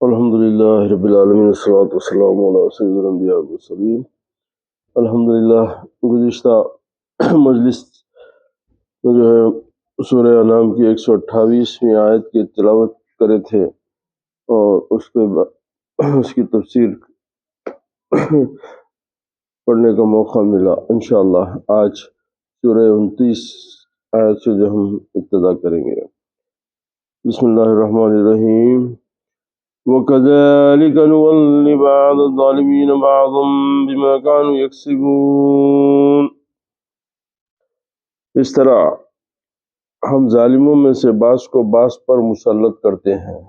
الحمدللہ رب العالمین والصلاة والسلام علی سید الانبیاء والمرسلین۔ الحمدللہ گزشتہ مجلس میں جو ہے سورہ انعام کی 128ویں آیت کی تلاوت کرے تھے اور اس کی تفسیر پڑھنے کا موقع ملا۔ انشاءاللہ آج سورہ 29 آیت سے جو ہم ابتدا کریں گے۔ بسم اللہ الرحمن الرحیم۔ وَكَذَلِكَ نُوَلِّ بَعْضَ الظَّالِمِينَ بَعْضًا بِمَا كَانُوا يَكْسِبُونَ۔ اس طرح ہم ظالموں میں سے بعض کو بعض پر مسلط کرتے ہیں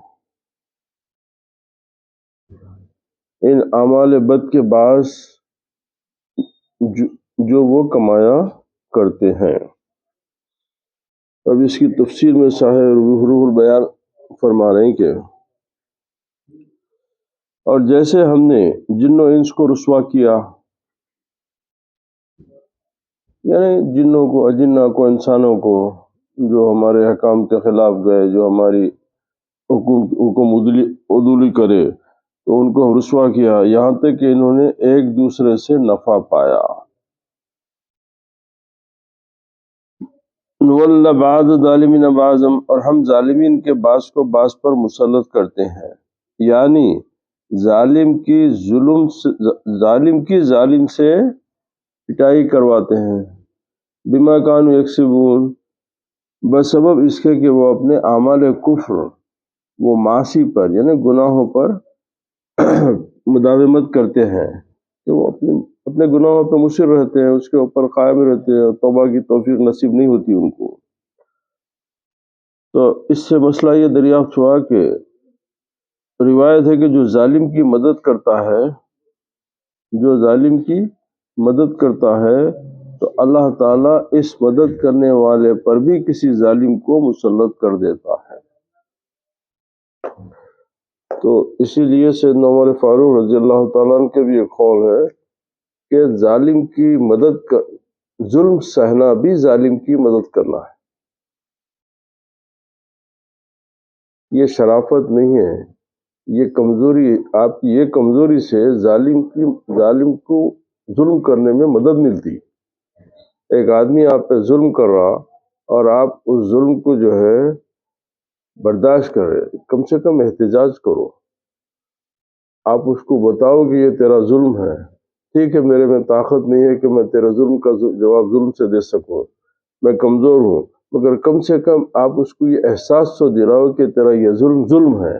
ان اعمال بد کے بعض جو وہ کمایا کرتے ہیں۔ اب اس کی تفسیر میں صاحب روح البیان فرما رہے ہیں کہ اور جیسے ہم نے جن و انس کو رسوا کیا، یعنی جنوں کو، اجنہ کو، انسانوں کو جو ہمارے حکام کے خلاف گئے، جو ہماری حکم عدولی کرے، تو ان کو ہم رسوا کیا یہاں تک کہ انہوں نے ایک دوسرے سے نفع پایا۔ نول بعض ظالمین بعضا، اور ہم ظالمین کے بعض کو بعض پر مسلط کرتے ہیں، یعنی ظالم کی ظالم سے پٹائی کرواتے ہیں، بما کانوا یکسبون، بسبب اس کے کہ وہ اپنے اعمال کفر، وہ معاصی پر یعنی گناہوں پر مداومت کرتے ہیں، کہ وہ اپنے گناہوں پہ مصر رہتے ہیں، اس کے اوپر قائم رہتے ہیں، توبہ کی توفیق نصیب نہیں ہوتی ان کو۔ تو اس سے مسئلہ یہ دریافت ہوا کہ روایت ہے کہ جو ظالم کی مدد کرتا ہے تو اللہ تعالیٰ اس مدد کرنے والے پر بھی کسی ظالم کو مسلط کر دیتا ہے۔ تو اسی لیے سیدنا عمر فاروق رضی اللہ تعالیٰ عنہ کے بھی ایک قول ہے کہ ظالم کی مدد ظلم سہنا بھی ظالم کی مدد کرنا ہے۔ یہ شرافت نہیں ہے، یہ کمزوری، آپ کی یہ کمزوری سے ظالم کو ظلم کرنے میں مدد ملتی۔ ایک آدمی آپ پہ ظلم کر رہا اور آپ اس ظلم کو جو ہے برداشت کرے، کم سے کم احتجاج کرو، آپ اس کو بتاؤ کہ یہ تیرا ظلم ہے، ٹھیک ہے میرے میں طاقت نہیں ہے کہ میں تیرا ظلم کا جواب ظلم سے دے سکوں، میں کمزور ہوں، مگر کم سے کم آپ اس کو یہ احساس تو دلاؤ کہ تیرا یہ ظلم ہے۔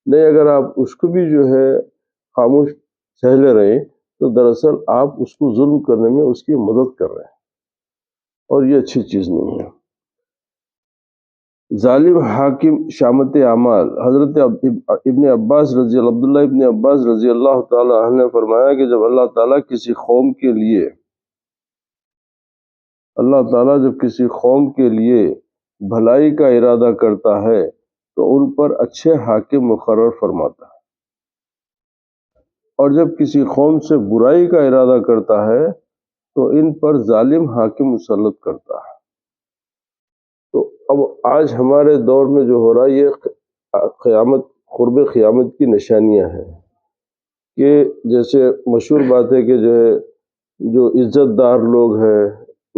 نہیں اگر آپ اس کو بھی جو ہے خاموش سہلے رہیں تو دراصل آپ اس کو ظلم کرنے میں اس کی مدد کر رہے ہیں، اور یہ اچھی چیز نہیں ہے۔ ظالم حاکم شامت اعمال، حضرت عبداللہ ابن عباس رضی اللہ تعالیٰ عنہ نے فرمایا کہ جب اللہ تعالیٰ جب کسی قوم کے لیے بھلائی کا ارادہ کرتا ہے تو ان پر اچھے حاکم مقرر فرماتا ہے، اور جب کسی قوم سے برائی کا ارادہ کرتا ہے تو ان پر ظالم حاکم مسلط کرتا ہے۔ تو اب آج ہمارے دور میں جو ہو رہا ہے یہ قرب قیامت کی نشانیاں ہیں، کہ جیسے مشہور بات ہے کہ جو عزت دار لوگ ہیں،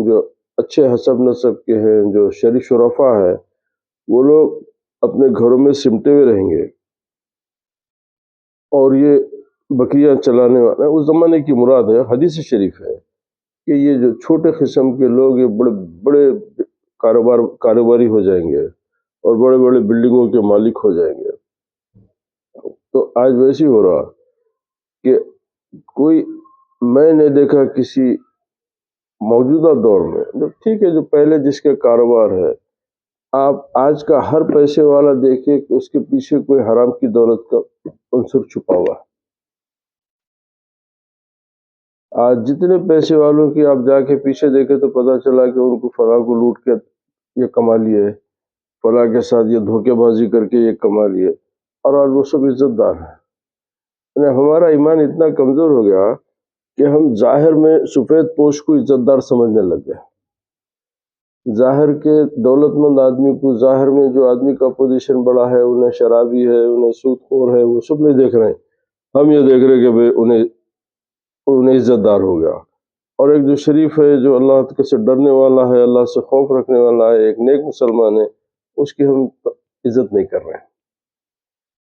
جو اچھے حسب نسب کے ہیں، جو شرفا ہے، وہ لوگ اپنے گھروں میں سمٹے ہوئے رہیں گے، اور یہ بکریاں چلانے والے اس زمانے کی مراد ہے، حدیث شریف ہے کہ یہ جو چھوٹے قسم کے لوگ یہ بڑے بڑے کاروباری ہو جائیں گے اور بڑے بڑے بلڈنگوں کے مالک ہو جائیں گے۔ تو آج ویسے ہی ہو رہا کہ میں نے دیکھا کسی موجودہ دور میں، ٹھیک ہے جو پہلے جس کے کاروبار ہے، آپ آج کا ہر پیسے والا دیکھیں کہ اس کے پیچھے کوئی حرام کی دولت کا عنصر چھپا ہوا ہے۔ آج جتنے پیسے والوں کی آپ جا کے پیچھے دیکھیں تو پتہ چلا کہ ان کو فلاں کو لوٹ کے یہ کما لیے، فلاں کے ساتھ یہ دھوکے بازی کر کے یہ کما لیے، اور آج وہ سب عزت دار ہیں۔ یعنی ہمارا ایمان اتنا کمزور ہو گیا کہ ہم ظاہر میں سفید پوش کو عزت دار سمجھنے لگ گئے، ظاہر کے دولت مند آدمی کو، ظاہر میں جو آدمی کا پوزیشن بڑا ہے، انہیں شرابی ہے، انہیں سود خور ہے، وہ سب نہیں دیکھ رہے ہیں، ہم یہ دیکھ رہے ہیں کہ بھئی انہیں عزت دار ہو گیا۔ اور ایک جو شریف ہے، جو اللہ سے ڈرنے والا ہے، اللہ سے خوف رکھنے والا ہے، ایک نیک مسلمان ہے، اس کی ہم عزت نہیں کر رہے ہیں،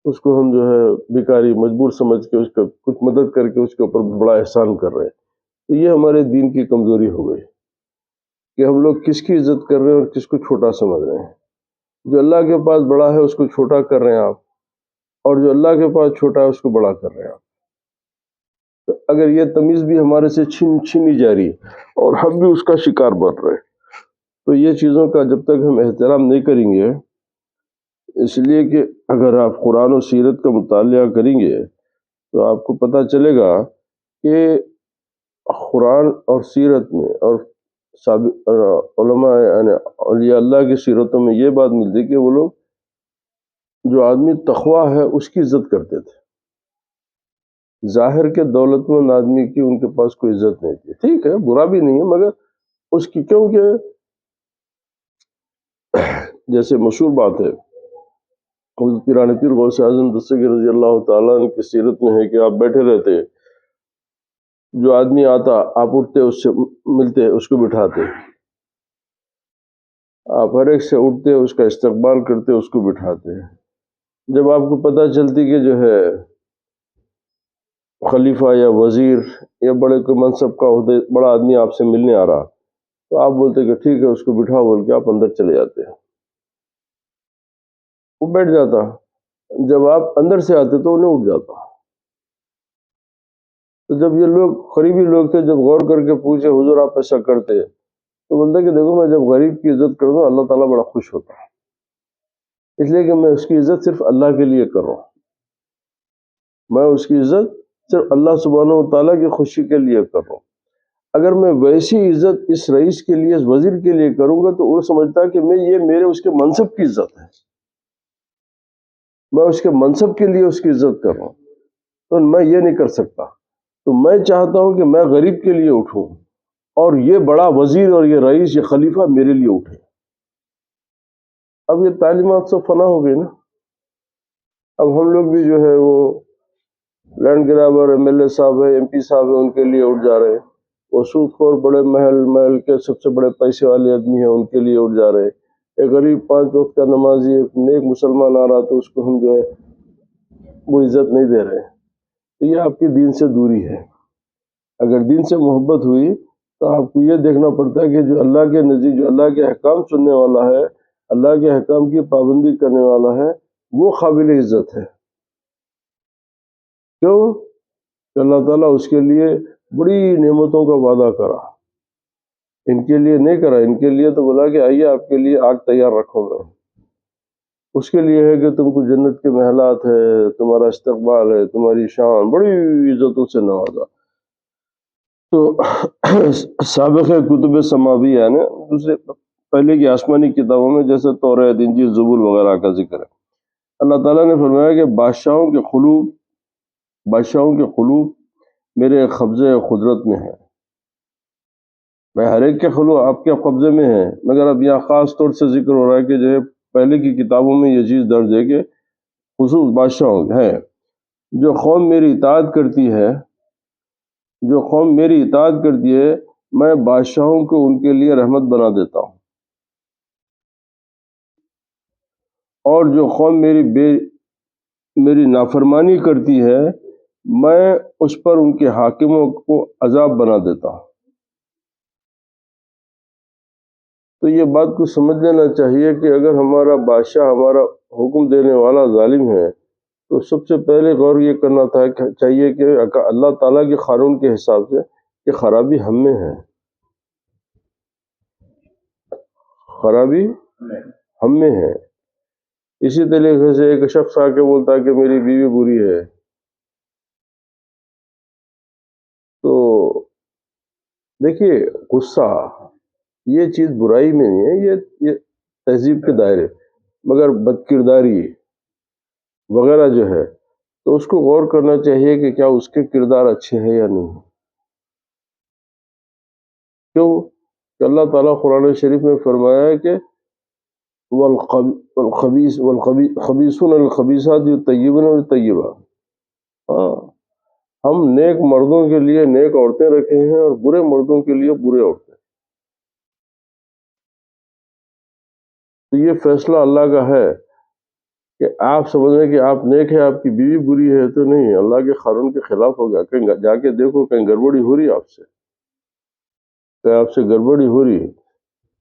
اس کو ہم جو ہے بیکاری مجبور سمجھ کے اس کا کچھ مدد کر کے اس کے اوپر بڑا احسان کر رہے ہیں۔ تو یہ ہمارے دین کی کمزوری ہو گئی کہ ہم لوگ کس کی عزت کر رہے ہیں اور کس کو چھوٹا سمجھ رہے ہیں۔ جو اللہ کے پاس بڑا ہے اس کو چھوٹا کر رہے ہیں آپ، اور جو اللہ کے پاس چھوٹا ہے اس کو بڑا کر رہے ہیں آپ۔ تو اگر یہ تمیز بھی ہمارے سے چھینی جا رہی ہے اور ہم بھی اس کا شکار بن رہے ہیں، تو یہ چیزوں کا جب تک ہم احترام نہیں کریں گے، اس لیے کہ اگر آپ قرآن و سیرت کا مطالعہ کریں گے تو آپ کو پتہ چلے گا کہ قرآن اور سیرت میں اور علماء یعنی اولیاء اللہ کی سیرتوں میں یہ بات ملتی کہ وہ لوگ، جو آدمی تقویٰ ہے اس کی عزت کرتے تھے، ظاہر کے دولت مند آدمی کی ان کے پاس کوئی عزت نہیں تھی۔ ٹھیک ہے، برا بھی نہیں ہے، مگر اس کی، کیونکہ جیسے مشہور بات ہے پیران پیر غوث اعظم دستگیر رضی اللہ تعالیٰ عنہ کی سیرت میں ہے کہ آپ بیٹھے رہتے، جو آدمی آتا آپ اٹھتے اس سے ملتے، اس کو بٹھاتے، آپ ہر ایک سے اٹھتے اس کا استقبال کرتے، اس کو بٹھاتے۔ جب آپ کو پتہ چلتی کہ جو ہے خلیفہ یا وزیر یا بڑے کوئی منصب کا عہدے بڑا آدمی آپ سے ملنے آ رہا، تو آپ بولتے کہ ٹھیک ہے اس کو بٹھا، بول کے آپ اندر چلے جاتے، وہ بیٹھ جاتا۔ جب آپ اندر سے آتے تو انہیں اٹھ جاتا۔ تو جب یہ لوگ قریبی لوگ تھے، جب غور کر کے پوچھے حضور آپ ایسا کرتے، تو بولتے کہ دیکھو میں جب غریب کی عزت کرتا ہوں اللہ تعالیٰ بڑا خوش ہوتا ہے، اس لیے کہ میں اس کی عزت صرف اللہ کے لیے کر رہا ہوں، میں اس کی عزت صرف اللہ سبحانہ و تعالیٰ کی خوشی کے لیے کر رہا ہوں۔ اگر میں ویسی عزت اس رئیس کے لیے، اس وزیر کے لیے کروں گا تو وہ سمجھتا ہے کہ یہ اس کے منصب کی عزت ہے، میں اس کے منصب کے لیے اس کی عزت کر رہا ہوں، تو میں یہ نہیں کر سکتا۔ تو میں چاہتا ہوں کہ میں غریب کے لیے اٹھوں اور یہ بڑا وزیر اور یہ رئیس، یہ خلیفہ میرے لیے اٹھے۔ اب یہ تعلیمات سب فنا ہو گئی نا۔ اب ہم لوگ بھی جو ہے وہ لینڈ گرابر ایم ایل اے صاحب ہے، ایم پی صاحب ہے، ان کے لیے اٹھ جا رہے ہیں، وہ سود خور بڑے محل کے سب سے بڑے پیسے والے آدمی ہیں، ان کے لیے اٹھ جا رہے ہیں۔ ایک غریب 5 وقت کا نمازی، ایک نیک مسلمان آ رہا تو اس کو ہم جو ہے وہ عزت نہیں دے رہے۔ تو یہ آپ کی دین سے دوری ہے۔ اگر دین سے محبت ہوئی تو آپ کو یہ دیکھنا پڑتا ہے کہ جو اللہ کے نزدیک، جو اللہ کے احکام سننے والا ہے، اللہ کے احکام کی پابندی کرنے والا ہے، وہ قابل عزت ہے۔ کیوں کہ اللہ تعالیٰ اس کے لیے بڑی نعمتوں کا وعدہ کرا، ان کے لیے نہیں کرا، ان کے لیے تو بولا کہ آئیے آپ کے لیے آگ تیار رکھوں گا، اس کے لیے ہے کہ تم کو جنت کے محلات ہے، تمہارا استقبال ہے، تمہاری شان، بڑی عزتوں سے نوازا۔ تو سابق کتب سماوی ہے نا، دوسرے پہلے کی آسمانی کتابوں میں جیسے توریت، انجیل، زبور وغیرہ کا ذکر ہے، اللہ تعالیٰ نے فرمایا کہ بادشاہوں کے قلوب میرے قبضے و قدرت میں ہے، میں ہر ایک کے قلوب آپ کے قبضے میں ہے، مگر اب یہاں خاص طور سے ذکر ہو رہا ہے کہ جو ہے پہلے کی کتابوں میں یہ چیز درج ہے کہ خصوص بادشاہوں ہے، جو قوم میری اطاعت کرتی ہے، میں بادشاہوں کو ان کے لیے رحمت بنا دیتا ہوں، اور جو قوم میری نافرمانی کرتی ہے میں اس پر ان کے حاکموں کو عذاب بنا دیتا ہوں۔ تو یہ بات کو سمجھ لینا چاہیے کہ اگر ہمارا بادشاہ، ہمارا حکم دینے والا ظالم ہے تو سب سے پہلے غور یہ کرنا چاہیے کہ اللہ تعالیٰ کے قانون کے حساب سے کہ خرابی ہم میں ہے، خرابی ہم میں ہے۔ اسی طریقے سے ایک شخص آ کے بولتا ہے کہ میری بیوی بری ہے، تو دیکھیے غصہ یہ چیز برائی میں نہیں ہے، یہ تہذیب کے دائرے، مگر بد کرداری وغیرہ جو ہے تو اس کو غور کرنا چاہیے کہ کیا اس کے کردار اچھے ہیں یا نہیں۔ کیوں کہ اللہ تعالیٰ قرآن شریف میں فرمایا ہے کہ خبیثون الخبیثات یطیبون الطیبات، ہاں ہم نیک مردوں کے لیے نیک عورتیں رکھے ہیں اور برے مردوں کے لیے برے عورتیں. تو یہ فیصلہ اللہ کا ہے کہ آپ سمجھ رہے ہیں کہ آپ نیک ہے، آپ کی بیوی بری ہے، تو نہیں، اللہ کے قانون کے خلاف ہو گیا. کہیں جا کے دیکھو کہیں گڑبڑی ہو رہی ہے آپ سے، کہیں آپ سے گڑبڑی ہو رہی ہے.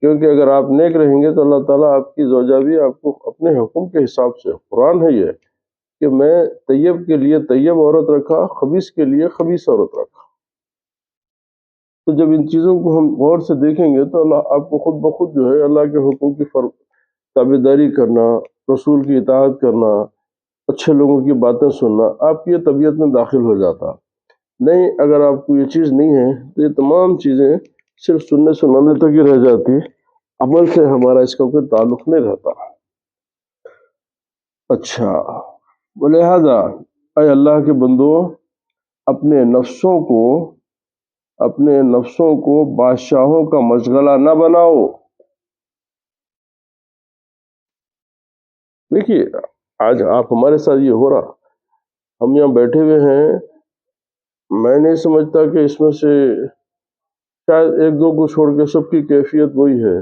کیونکہ اگر آپ نیک رہیں گے تو اللہ تعالیٰ آپ کی زوجہ بھی آپ کو اپنے حکم کے حساب سے، قرآن ہے یہ کہ میں طیب کے لیے طیب عورت رکھا، خبیث کے لیے خبیث عورت رکھا. تو جب ان چیزوں کو ہم غور سے دیکھیں گے تو اللہ آپ کو خود بخود جو ہے اللہ کے حکم کی تابعداری کرنا، رسول کی اطاعت کرنا، اچھے لوگوں کی باتیں سننا آپ کی طبیعت میں داخل ہو جاتا. نہیں، اگر آپ کو یہ چیز نہیں ہے تو یہ تمام چیزیں صرف سننے سنانے تک ہی رہ جاتی، عمل سے ہمارا اس کا کوئی تعلق نہیں رہتا. اچھا، لہذا اے اللہ کے بندو، اپنے نفسوں کو بادشاہوں کا مشغلہ نہ بناؤ. دیکھیے آج آپ ہمارے ساتھ یہ ہو رہا، ہم یہاں بیٹھے ہوئے ہیں، میں نہیں سمجھتا کہ اس میں سے شاید ایک دو کو چھوڑ کے سب کی کیفیت وہی ہے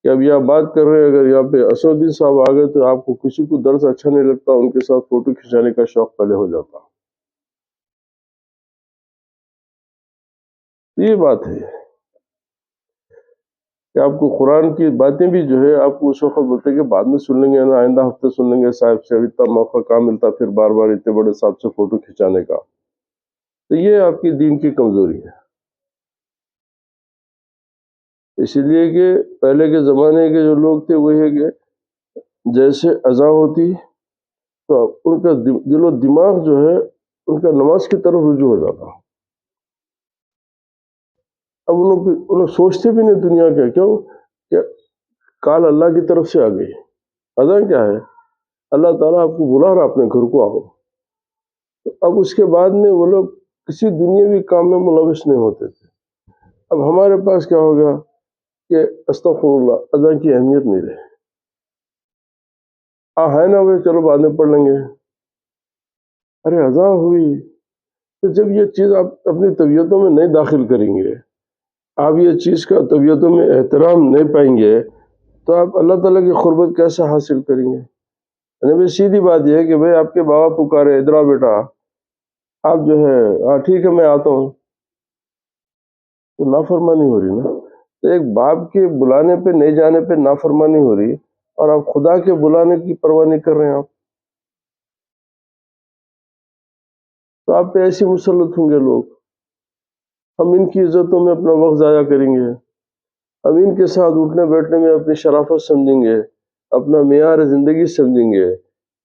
کہ اب یہ بات کر رہے ہیں. اگر یہاں پہ اسدالدین صاحب آ گئے تو آپ کو کسی کو درس اچھا نہیں لگتا، ان کے ساتھ فوٹو کھنچانے کا شوق پہلے ہو جاتا. یہ بات ہے کہ آپ کو قرآن کی باتیں بھی جو ہے آپ کو اس وقت بولتے کہ بعد میں سن لیں گے نا، آئندہ ہفتے سن لیں گے، صاحب سے اتنا موقع کہاں ملتا پھر بار بار اتنے بڑے صاحب سے فوٹو کھنچانے کا. تو یہ آپ کی دین کی کمزوری ہے. اس لیے کہ پہلے کے زمانے کے جو لوگ تھے وہ ہے کہ جیسے اذان ہوتی تو ان کا دل و دماغ جو ہے ان کا نماز کی طرف رجوع ہو جاتا. اب انہوں سوچتے بھی نہیں دنیا کے، کیوں کہ کال اللہ کی طرف سے آ گئی. اذان کیا ہے؟ اللہ تعالیٰ آپ کو بلا رہا اپنے گھر کو آؤ. اب اس کے بعد میں وہ لوگ کسی دنیاوی کام میں ملوث نہیں ہوتے تھے. اب ہمارے پاس کیا ہو گیا کہ استغفر اللہ، اذان کی اہمیت نہیں رہی. ہے نا وہ چلو بعد میں پڑھ لیں گے. ارے اذان ہوئی تو جب یہ چیز آپ اپنی طبیعتوں میں نہیں داخل کریں گے، آپ یہ چیز کا طبیعتوں میں احترام نہیں پائیں گے تو آپ اللہ تعالیٰ کی قربت کیسے حاصل کریں گے؟ یعنی سیدھی بات یہ ہے کہ بھائی آپ کے بابا پکارے ادھر آ بیٹا، آپ جو ہے ہاں ٹھیک ہے میں آتا ہوں، تو نافرمانی ہو رہی نا. تو ایک باپ کے بلانے پہ نہیں جانے پہ نافرمانی ہو رہی، اور آپ خدا کے بلانے کی پرواہ نہیں کر رہے ہیں. آپ تو آپ پہ ایسے مسلط ہوں گے لوگ، ہم ان کی عزتوں میں اپنا وقت ضائع کریں گے، ہم ان کے ساتھ اٹھنے بیٹھنے میں اپنی شرافت سمجھیں گے، اپنا معیار زندگی سمجھیں گے.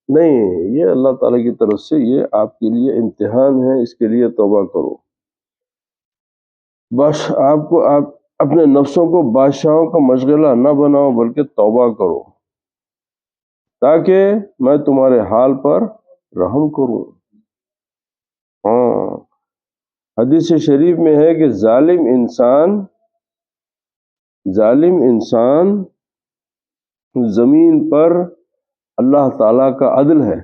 نہیں، یہ اللہ تعالیٰ کی طرف سے یہ آپ کے لیے امتحان ہے، اس کے لیے توبہ کرو. بس آپ اپنے نفسوں کو بادشاہوں کا مشغلہ نہ بناؤ بلکہ توبہ کرو تاکہ میں تمہارے حال پر رحم کروں. ہاں، حدیث شریف میں ہے کہ ظالم انسان زمین پر اللہ تعالیٰ کا عدل ہے.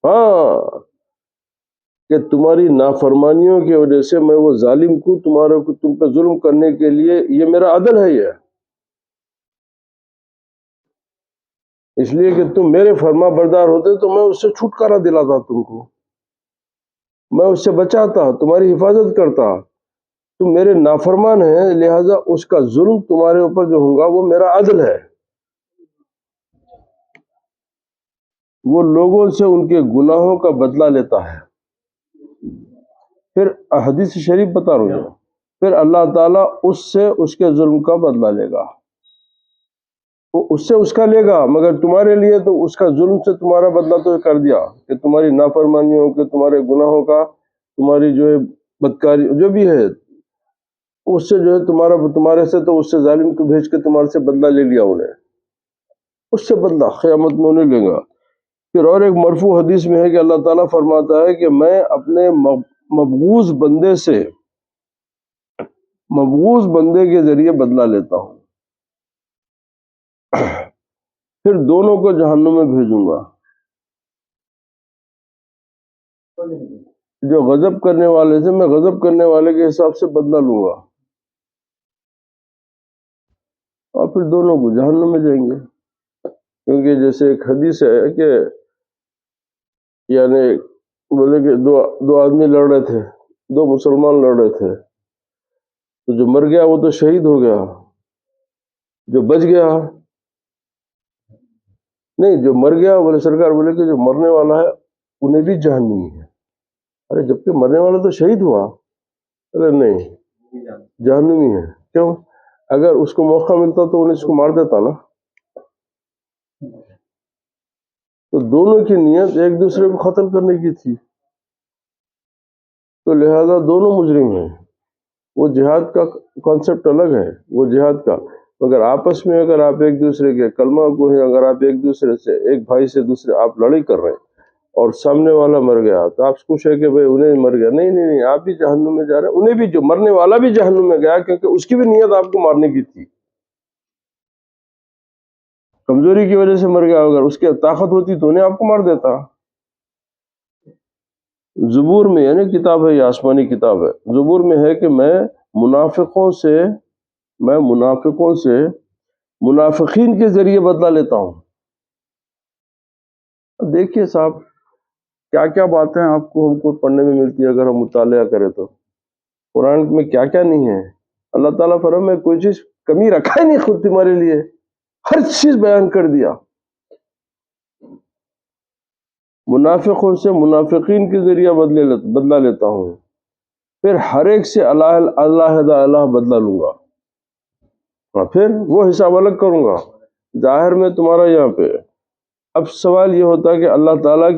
ہاں، کہ تمہاری نافرمانیوں کی وجہ سے میں وہ ظالم کو تم پہ ظلم کرنے کے لیے یہ میرا عدل ہے. یہ اس لیے کہ تم میرے فرما بردار ہوتے تو میں اس سے چھٹکارا دلاتا، تم کو میں اس سے بچاتا، تمہاری حفاظت کرتا. تم میرے نافرمان ہیں، لہذا اس کا ظلم تمہارے اوپر جو ہوگا وہ میرا عدل ہے. وہ لوگوں سے ان کے گناہوں کا بدلہ لیتا ہے. پھر حدیث شریف بتا رہا ہوں، پھر اللہ تعالیٰ اس سے اس کے ظلم کا بدلہ لے گا. وہ اس سے اس کا لے گا، مگر تمہارے لیے تو اس کا ظلم سے تمہارا بدلہ تو کر دیا کہ تمہاری نافرمانیوں کے، تمہارے گناہوں کا، تمہاری جو ہے بدکاری جو بھی ہے اس سے جو ہے تمہارے سے تو اس سے ظالم کو بھیج کے تمہارے سے بدلہ لے لیا انہیں، اس سے بدلہ قیامت میں انہیں لے گا. پھر اور ایک مرفوع حدیث میں ہے کہ اللہ تعالیٰ فرماتا ہے کہ میں اپنے مبغوض بندے سے مبعوث بندے کے ذریعے بدلہ لیتا ہوں، پھر دونوں کو جہنم میں بھیجوں گا۔ جو غضب کرنے والے سے میں غضب کرنے والے کے حساب سے بدلہ لوں گا، اور پھر دونوں کو جہنم میں جائیں گے۔ کیونکہ جیسے ایک حدیث ہے کہ یعنی بولے کہ دو آدمی لڑ رہے تھے، دو مسلمان لڑ رہے تھے، تو جو مر گیا وہ تو شہید ہو گیا، جو بچ گیا نہیں، جو مر گیا بولے سرکار بولے کہ جو مرنے والا ہے انہیں بھی جہنمی ہے۔ ارے جبکہ مرنے والا تو شہید ہوا، ارے نہیں جہنمی ہے۔ کیوں؟ اگر اس کو موقع ملتا تو انہیں اس کو مار دیتا نا۔ تو دونوں کی نیت ایک دوسرے کو قتل کرنے کی تھی، تو لہذا دونوں مجرم ہیں۔ وہ جہاد کا کانسیپٹ الگ ہے، وہ جہاد کا، مگر آپس میں اگر آپ ایک دوسرے کے کلمہ کو ہیں، اگر آپ ایک دوسرے سے ایک بھائی سے دوسرے آپ لڑائی کر رہے ہیں اور سامنے والا مر گیا تو آپ خوش ہے کہ بھئی انہیں مر گیا، نہیں نہیں نہیں، آپ بھی جہنم میں جا رہے ہیں، انہیں بھی، جو مرنے والا بھی جہنم میں گیا، کیونکہ اس کی بھی نیت آپ کو مارنے کی تھی، کمزوری کی وجہ سے مر گیا۔ اگر اس کی طاقت ہوتی تو انہیں آپ کو مار دیتا۔ زبور میں، یعنی کتاب ہے، یہ آسمانی کتاب ہے، زبور میں ہے کہ میں منافقوں سے منافقین کے ذریعے بدلہ لیتا ہوں۔ دیکھیے صاحب کیا کیا باتیں آپ کو ہم کو پڑھنے میں ملتی ہے اگر ہم مطالعہ کریں تو، قرآن میں کیا کیا نہیں ہے۔ اللہ تعالیٰ فرمائے میں کوئی چیز کمی رکھا ہی نہیں خود تمہارے لیے، ہر چیز بیان کر دیا۔ منافقوں سے منافقین کے ذریعہ بدلہ لیتا ہوں، پھر ہر ایک سے اللہ بدلہ لوں گا، اور پھر وہ حساب الگ کروں گا۔ ظاہر میں تمہارا یہاں پہ اب سوال یہ ہوتا ہے کہ اللہ تعالیٰ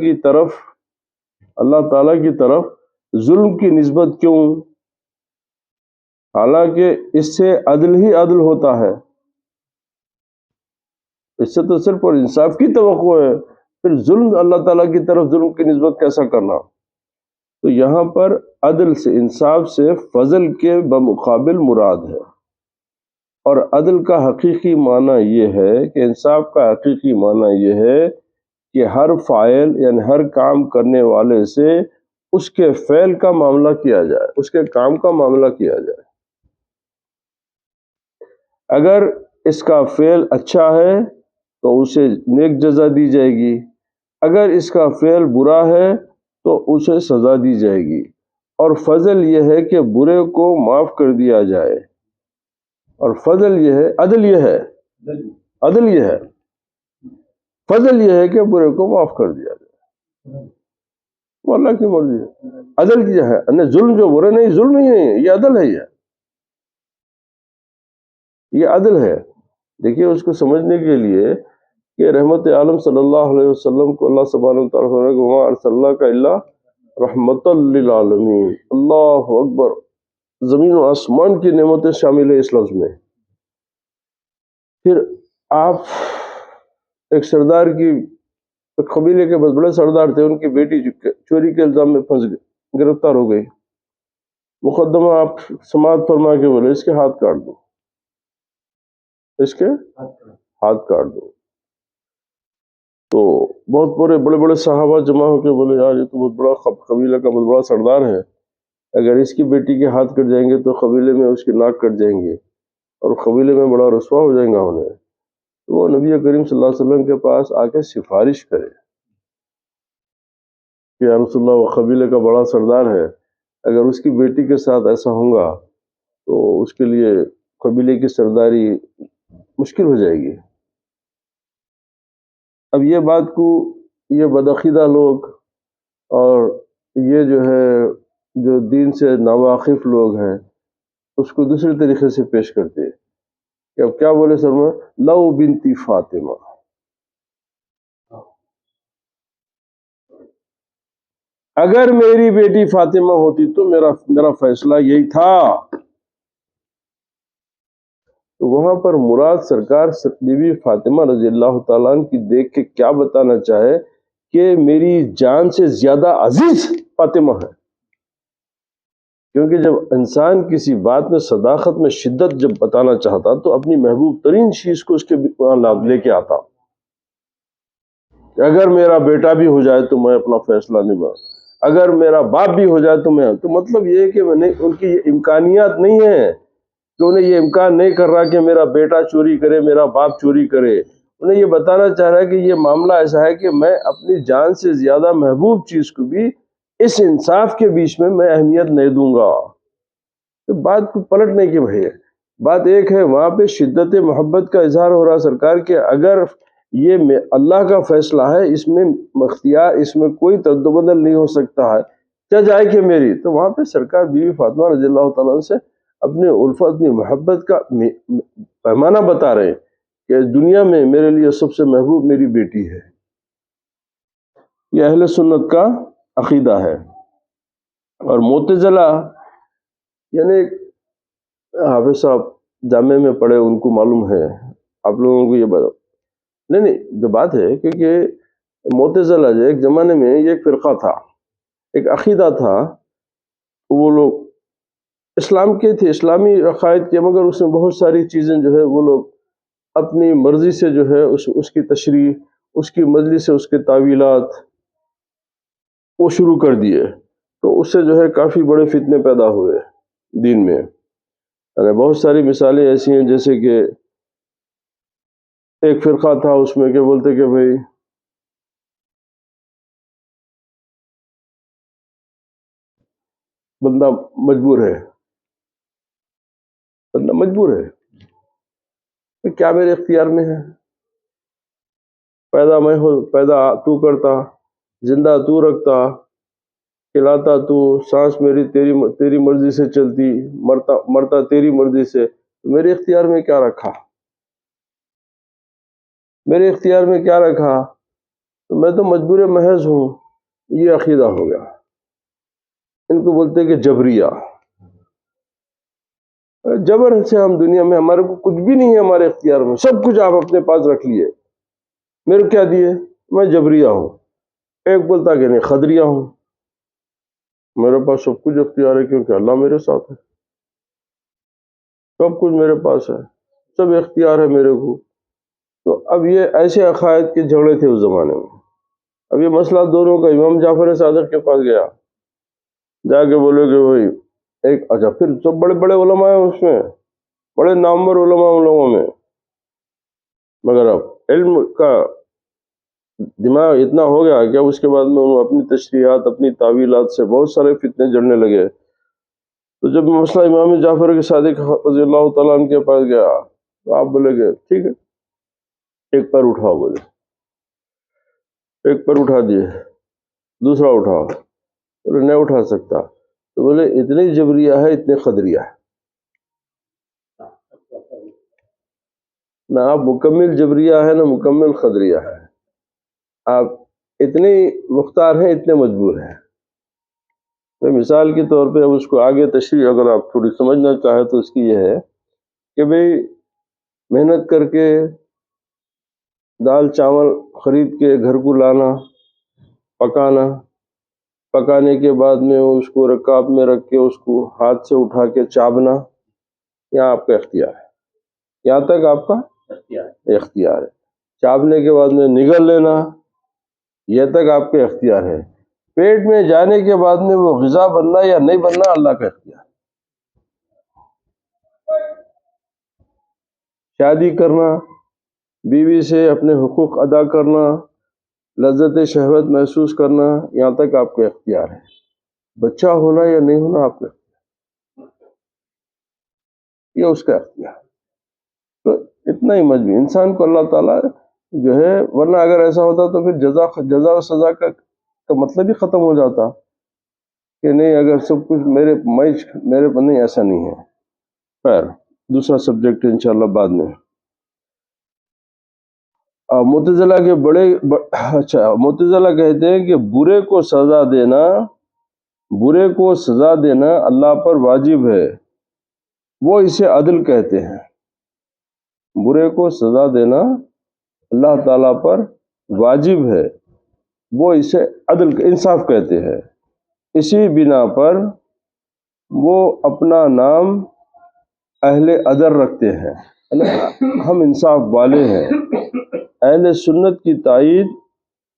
کی طرف ظلم کی نسبت کیوں؟ حالانکہ اس سے عدل ہی عدل ہوتا ہے، اس سے تو صرف اور انصاف کی توقع ہے، پھر ظلم اللہ تعالیٰ کی طرف ظلم کی نسبت کیسا کرنا؟ تو یہاں پر عدل سے، انصاف سے فضل کے بمقابل مراد ہے، اور عدل کا حقیقی معنی یہ ہے کہ انصاف کا حقیقی معنی یہ ہے کہ ہر فاعل یعنی ہر کام کرنے والے سے اس کے فعل کا معاملہ کیا جائے، اس کے کام کا معاملہ کیا جائے۔ اگر اس کا فعل اچھا ہے تو اسے نیک جزا دی جائے گی، اگر اس کا فعل برا ہے تو اسے سزا دی جائے گی، اور فضل یہ ہے کہ برے کو معاف کر دیا جائے، اور فضل یہ ہے، عدل یہ ہے فضل یہ ہے کہ برے کو معاف کر دیا جائے، وہ اللہ کی مرضی ہے۔ عدل کیا ہے؟ ظلم جو برے نہیں، ظلم ہی نہیں ہے، یہ عدل ہے، یہ عدل ہے۔ دیکھیے اس کو سمجھنے کے لیے کہ رحمت عالم صلی اللہ علیہ وسلم کو اللہ سبحانہ وتعالیٰ فرمایا کہ وما ارسلناک الا رحمۃ للعالمین۔ اللہ اکبر، زمین و آسمان کی نعمتیں شامل ہے اس لفظ میں۔ پھر آپ ایک سردار کی، ایک قبیلے کے بہت بڑے سردار تھے، ان کی بیٹی چوری کے الزام میں گرفتار ہو گئی، مقدمہ آپ سماعت فرما کے بولے اس کے ہاتھ کاٹ دو، اس کے ہاتھ کاٹ دو۔ تو بہت بڑے بڑے صحابہ جمع ہو کے بولے یار یہ تو بہت بڑا قبیلہ کا بہت بڑا سردار ہے، اگر اس کی بیٹی کے ہاتھ کٹ جائیں گے تو قبیلے میں اس کی ناک کٹ جائیں گے اور قبیلے میں بڑا رسوا ہو جائیں گا انہیں۔ تو وہ نبی کریم صلی اللہ علیہ وسلم کے پاس آ کے سفارش کرے کہ یا رسول اللہ وہ قبیلے کا بڑا سردار ہے، اگر اس کی بیٹی کے ساتھ ایسا ہوگا تو اس کے لیے قبیلے کی سرداری مشکل ہو جائے گی۔ اب یہ بات کو یہ بدعقیدہ لوگ اور یہ جو ہے جو دین سے ناواقف لوگ ہیں اس کو دوسرے طریقے سے پیش کرتے ہیں کہ اب کیا بولے سر میں لو بنتی فاطمہ، اگر میری بیٹی فاطمہ ہوتی تو میرا فیصلہ یہی تھا۔ تو وہاں پر مراد سرکار بی بی فاطمہ رضی اللہ تعالیٰ عنہ کی دیکھ کے کیا بتانا چاہے کہ میری جان سے زیادہ عزیز فاطمہ ہے۔ کیونکہ جب انسان کسی بات میں صداقت میں شدت جب بتانا چاہتا تو اپنی محبوب ترین چیز کو اس کے لے کے آتا کہ اگر میرا بیٹا بھی ہو جائے تو میں اپنا فیصلہ نبھاؤں، اگر میرا باپ بھی ہو جائے تو مطلب یہ ہے کہ ان کی یہ امکانیات نہیں ہیں کہ انہیں یہ امکان نہیں کر رہا کہ میرا بیٹا چوری کرے، میرا باپ چوری کرے. انہیں یہ بتانا چاہ رہا ہے کہ یہ معاملہ ایسا ہے کہ میں اپنی جان سے زیادہ محبوب چیز کو بھی اس انصاف کے بیچ میں اہمیت نہیں دوں گا. تو بات کو پلٹنے کی بھائی ہے. بات ایک ہے وہاں پہ شدت محبت کا اظہار ہو رہا سرکار کہ اگر یہ اللہ کا فیصلہ ہے، اس میں اختیار، اس میں کوئی ترد و بدل نہیں ہو سکتا ہے، کیا جائے کہ میری. تو وہاں پہ سرکار بیوی فاطمہ رضی اللہ تعالیٰ سے اپنے الفت، اپنی محبت کا پیمانہ بتا رہے ہیں کہ دنیا میں میرے لیے سب سے محبوب میری بیٹی ہے. یہ اہل سنت کا عقیدہ ہے. اور معتزلہ یعنی حافظ صاحب جامعہ میں پڑھے، ان کو معلوم ہے، آپ لوگوں کو یہ بات نہیں جو بات ہے، کیونکہ معتزلہ جو ایک زمانے میں یہ ایک فرقہ تھا، ایک عقیدہ تھا. وہ لوگ اسلام کے تھے، اسلامی عقائد کے، مگر اس میں بہت ساری چیزیں جو ہے وہ لوگ اپنی مرضی سے جو ہے اس کی تشریح، اس کی مجلس سے اس کے تعویلات وہ شروع کر دیے. تو اس سے جو ہے کافی بڑے فتنے پیدا ہوئے دین میں. یعنی بہت ساری مثالیں ایسی ہیں، جیسے کہ ایک فرقہ تھا اس میں کہ بولتے کہ بھئی بندہ مجبور ہے، بندہ مجبور ہے، کیا میرے اختیار میں ہے، پیدا تو کرتا، زندہ تو رکھتا، کھلاتا تو، سانس میری تیری مرضی سے چلتی، مرتا تیری مرضی سے. میرے اختیار میں کیا رکھا، میرے اختیار میں کیا رکھا، تو میں تو مجبور محض ہوں. یہ عقیدہ ہو گیا. ان کو بولتے کہ جبریہ. جبر سے ہم دنیا میں، ہمارے کو کچھ بھی نہیں ہے ہمارے اختیار میں، سب کچھ آپ اپنے پاس رکھ لیے، میرے کیا دیے، میں جبریہ ہوں. ایک بولتا کہ نہیں خدریہ ہوں، میرے پاس سب کچھ اختیار ہے کیونکہ اللہ میرے ساتھ ہے، سب کچھ میرے پاس ہے، سب اختیار ہے میرے کو. تو اب یہ ایسے عقائد کے جھگڑے تھے اس زمانے میں. اب یہ مسئلہ دونوں کا امام جعفر صادق کے پاس گیا، جا کے بولے کہ بھائی ایک اچھا، پھر سب بڑے بڑے علماء ہیں اس میں، بڑے نامور علماء ان لوگوں میں، مگر اب علم کا دماغ اتنا ہو گیا کہ اس کے بعد میں انہوں اپنی تشریحات، اپنی تعویلات سے بہت سارے فتنے جڑنے لگے. تو جب مسئلہ امام جعفر کے صادق رضی اللہ تعالیٰ عنہ کے پاس گیا تو آپ بولے کہ ٹھیک ہے، ایک پر اٹھاؤ. بولے ایک پر اٹھا دیے، دوسرا اٹھاؤ، بولے نہیں اٹھا سکتا. تو بولے اتنے جبریہ ہے، اتنے قدریہ ہے، نہ آپ مکمل جبریہ ہے نہ مکمل قدریہ ہے، آپ اتنے مختار ہیں، اتنے مجبور ہیں. مثال کے طور پہ اب اس کو آگے تشریح اگر آپ تھوڑی سمجھنا چاہیں تو اس کی یہ ہے کہ بھئی محنت کر کے دال چاول خرید کے گھر کو لانا، پکانا، پکانے کے بعد میں اس کو رکاب میں رکھ کے اس کو ہاتھ سے اٹھا کے چابنا، یہاں آپ کا اختیار ہے، یہاں تک آپ کا اختیار ہے. چابنے کے بعد میں نگل لینا، یہ تک آپ کا اختیار ہے. پیٹ میں جانے کے بعد میں وہ غذا بننا یا نہیں بننا اللہ کا اختیار ہے. شادی کرنا، بیوی سے اپنے حقوق ادا کرنا، لذت شہوت محسوس کرنا، یہاں تک آپ کا اختیار ہے. بچہ ہونا یا نہیں ہونا آپ کا اختیار، یہ اس کا اختیار. تو اتنا ہی مجبور انسان کو اللہ تعالیٰ جو ہے، ورنہ اگر ایسا ہوتا تو پھر جزا و سزا کا مطلب ہی ختم ہو جاتا کہ نہیں، اگر سب کچھ میرے پر نہیں، ایسا نہیں ہے. خیر دوسرا سبجیکٹ انشاءاللہ بعد میں. معتزلہ کے معتزلہ کہتے ہیں کہ برے کو سزا دینا اللہ پر واجب ہے، وہ اسے عدل کہتے ہیں. برے کو سزا دینا اللہ تعالیٰ پر واجب ہے، وہ اسے عدل انصاف کہتے ہیں. اسی بنا پر وہ اپنا نام اہل عدل رکھتے ہیں، ہم انصاف والے ہیں۔ اہل سنت کی تائید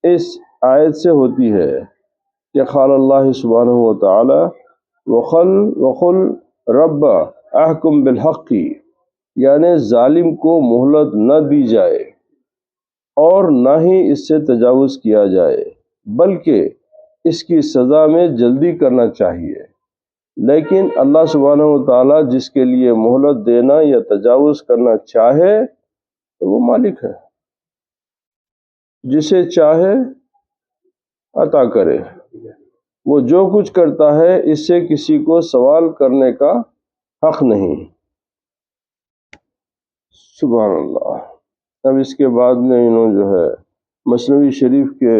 اس آیت سے ہوتی ہے کہ قال اللہ سبحانہ وتعالی وقل رب احکم بالحق، یعنی ظالم کو مہلت نہ دی جائے اور نہ ہی اس سے تجاوز کیا جائے، بلکہ اس کی سزا میں جلدی کرنا چاہیے۔ لیکن اللہ سبحانہ وتعالی جس کے لیے مہلت دینا یا تجاوز کرنا چاہے تو وہ مالک ہے، جسے چاہے عطا کرے۔ وہ جو کچھ کرتا ہے اس سے کسی کو سوال کرنے کا حق نہیں۔ سبحان اللہ۔ اب اس کے بعد میں انہوں جو ہے مثنوی شریف کے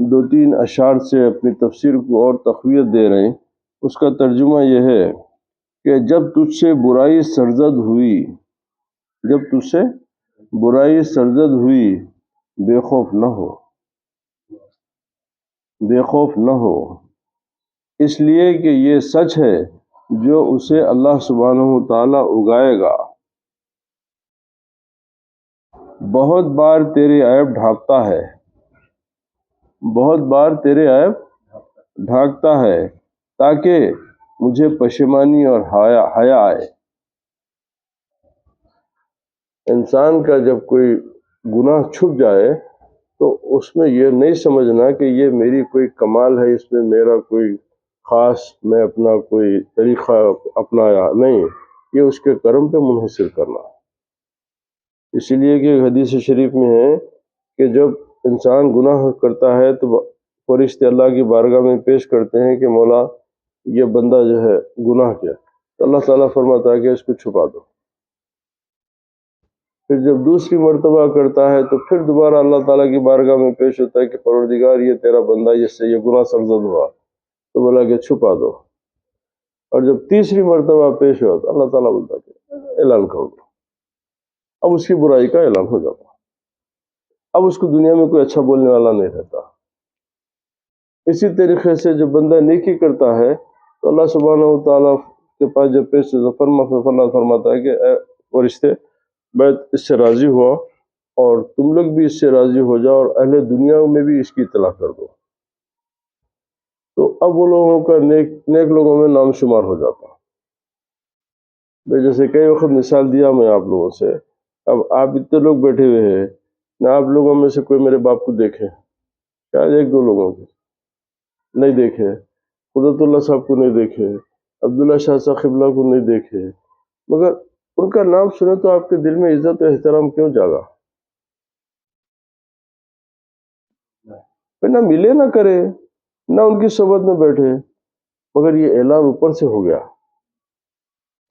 2-3 اشعار سے اپنی تفسیر کو اور تقویت دے رہے ہیں۔ اس کا ترجمہ یہ ہے کہ جب تجھ سے برائی سرزد ہوئی بے خوف نہ ہو، اس لیے کہ یہ سچ ہے جو اسے اللہ سبحانہ وتعالی اگائے گا۔ بہت بار تیرے عیب ڈھانکتا ہے تاکہ مجھے پشیمانی اور حیا آئے۔ انسان کا جب کوئی گناہ چھپ جائے تو اس میں یہ نہیں سمجھنا کہ یہ میری کوئی کمال ہے، اس میں میرا کوئی خاص میں اپنا کوئی طریقہ اپنایا، نہیں، یہ اس کے کرم پہ منحصر کرنا۔ اسی لیے کہ حدیث شریف میں ہے کہ جب انسان گناہ کرتا ہے تو فرشتے اللہ کی بارگاہ میں پیش کرتے ہیں کہ مولا یہ بندہ جو ہے گناہ کیا، تو اللہ تعالیٰ فرماتا ہے کہ اس کو چھپا دو۔ پھر جب دوسری مرتبہ کرتا ہے تو پھر دوبارہ اللہ تعالیٰ کی بارگاہ میں پیش ہوتا ہے کہ پروردگار یہ تیرا بندہ جس سے یہ گناہ سرزد ہوا، تو بولا کہ چھپا دو۔ اور جب تیسری مرتبہ پیش ہوا تو اللہ تعالیٰ بولتا کہ اعلان کر دو۔ اب اس کی برائی کا اعلان ہو جاتا، اب اس کو دنیا میں کوئی اچھا بولنے والا نہیں رہتا۔ اسی طریقے سے جب بندہ نیکی کرتا ہے تو اللہ سبحانہ وتعالیٰ کے پاس جب پیش فرماتا ہے کہ اے فرشتے میں اس سے راضی ہوا اور تم لوگ بھی اس سے راضی ہو جاؤ اور اہل دنیا میں بھی اس کی اطلاع کر دو، تو اب وہ لوگوں کا نیک لوگوں میں نام شمار ہو جاتا۔ جیسے کئی وقت مثال دیا میں آپ لوگوں سے، اب آپ اتنے لوگ بیٹھے ہوئے ہیں، نہ آپ لوگوں میں سے کوئی میرے باپ کو دیکھے، شاید 1-2 لوگوں کو نہیں دیکھے، قدرت اللہ صاحب کو نہیں دیکھے، عبداللہ شاہ صاحب قبلہ کو نہیں دیکھے، مگر ان کا نام سنے تو آپ کے دل میں عزت و احترام کیوں جاگا؟ پھر نہ ملے نہ کرے، نہ ان کی صحبت میں بیٹھے، مگر یہ اعلان اوپر سے ہو گیا،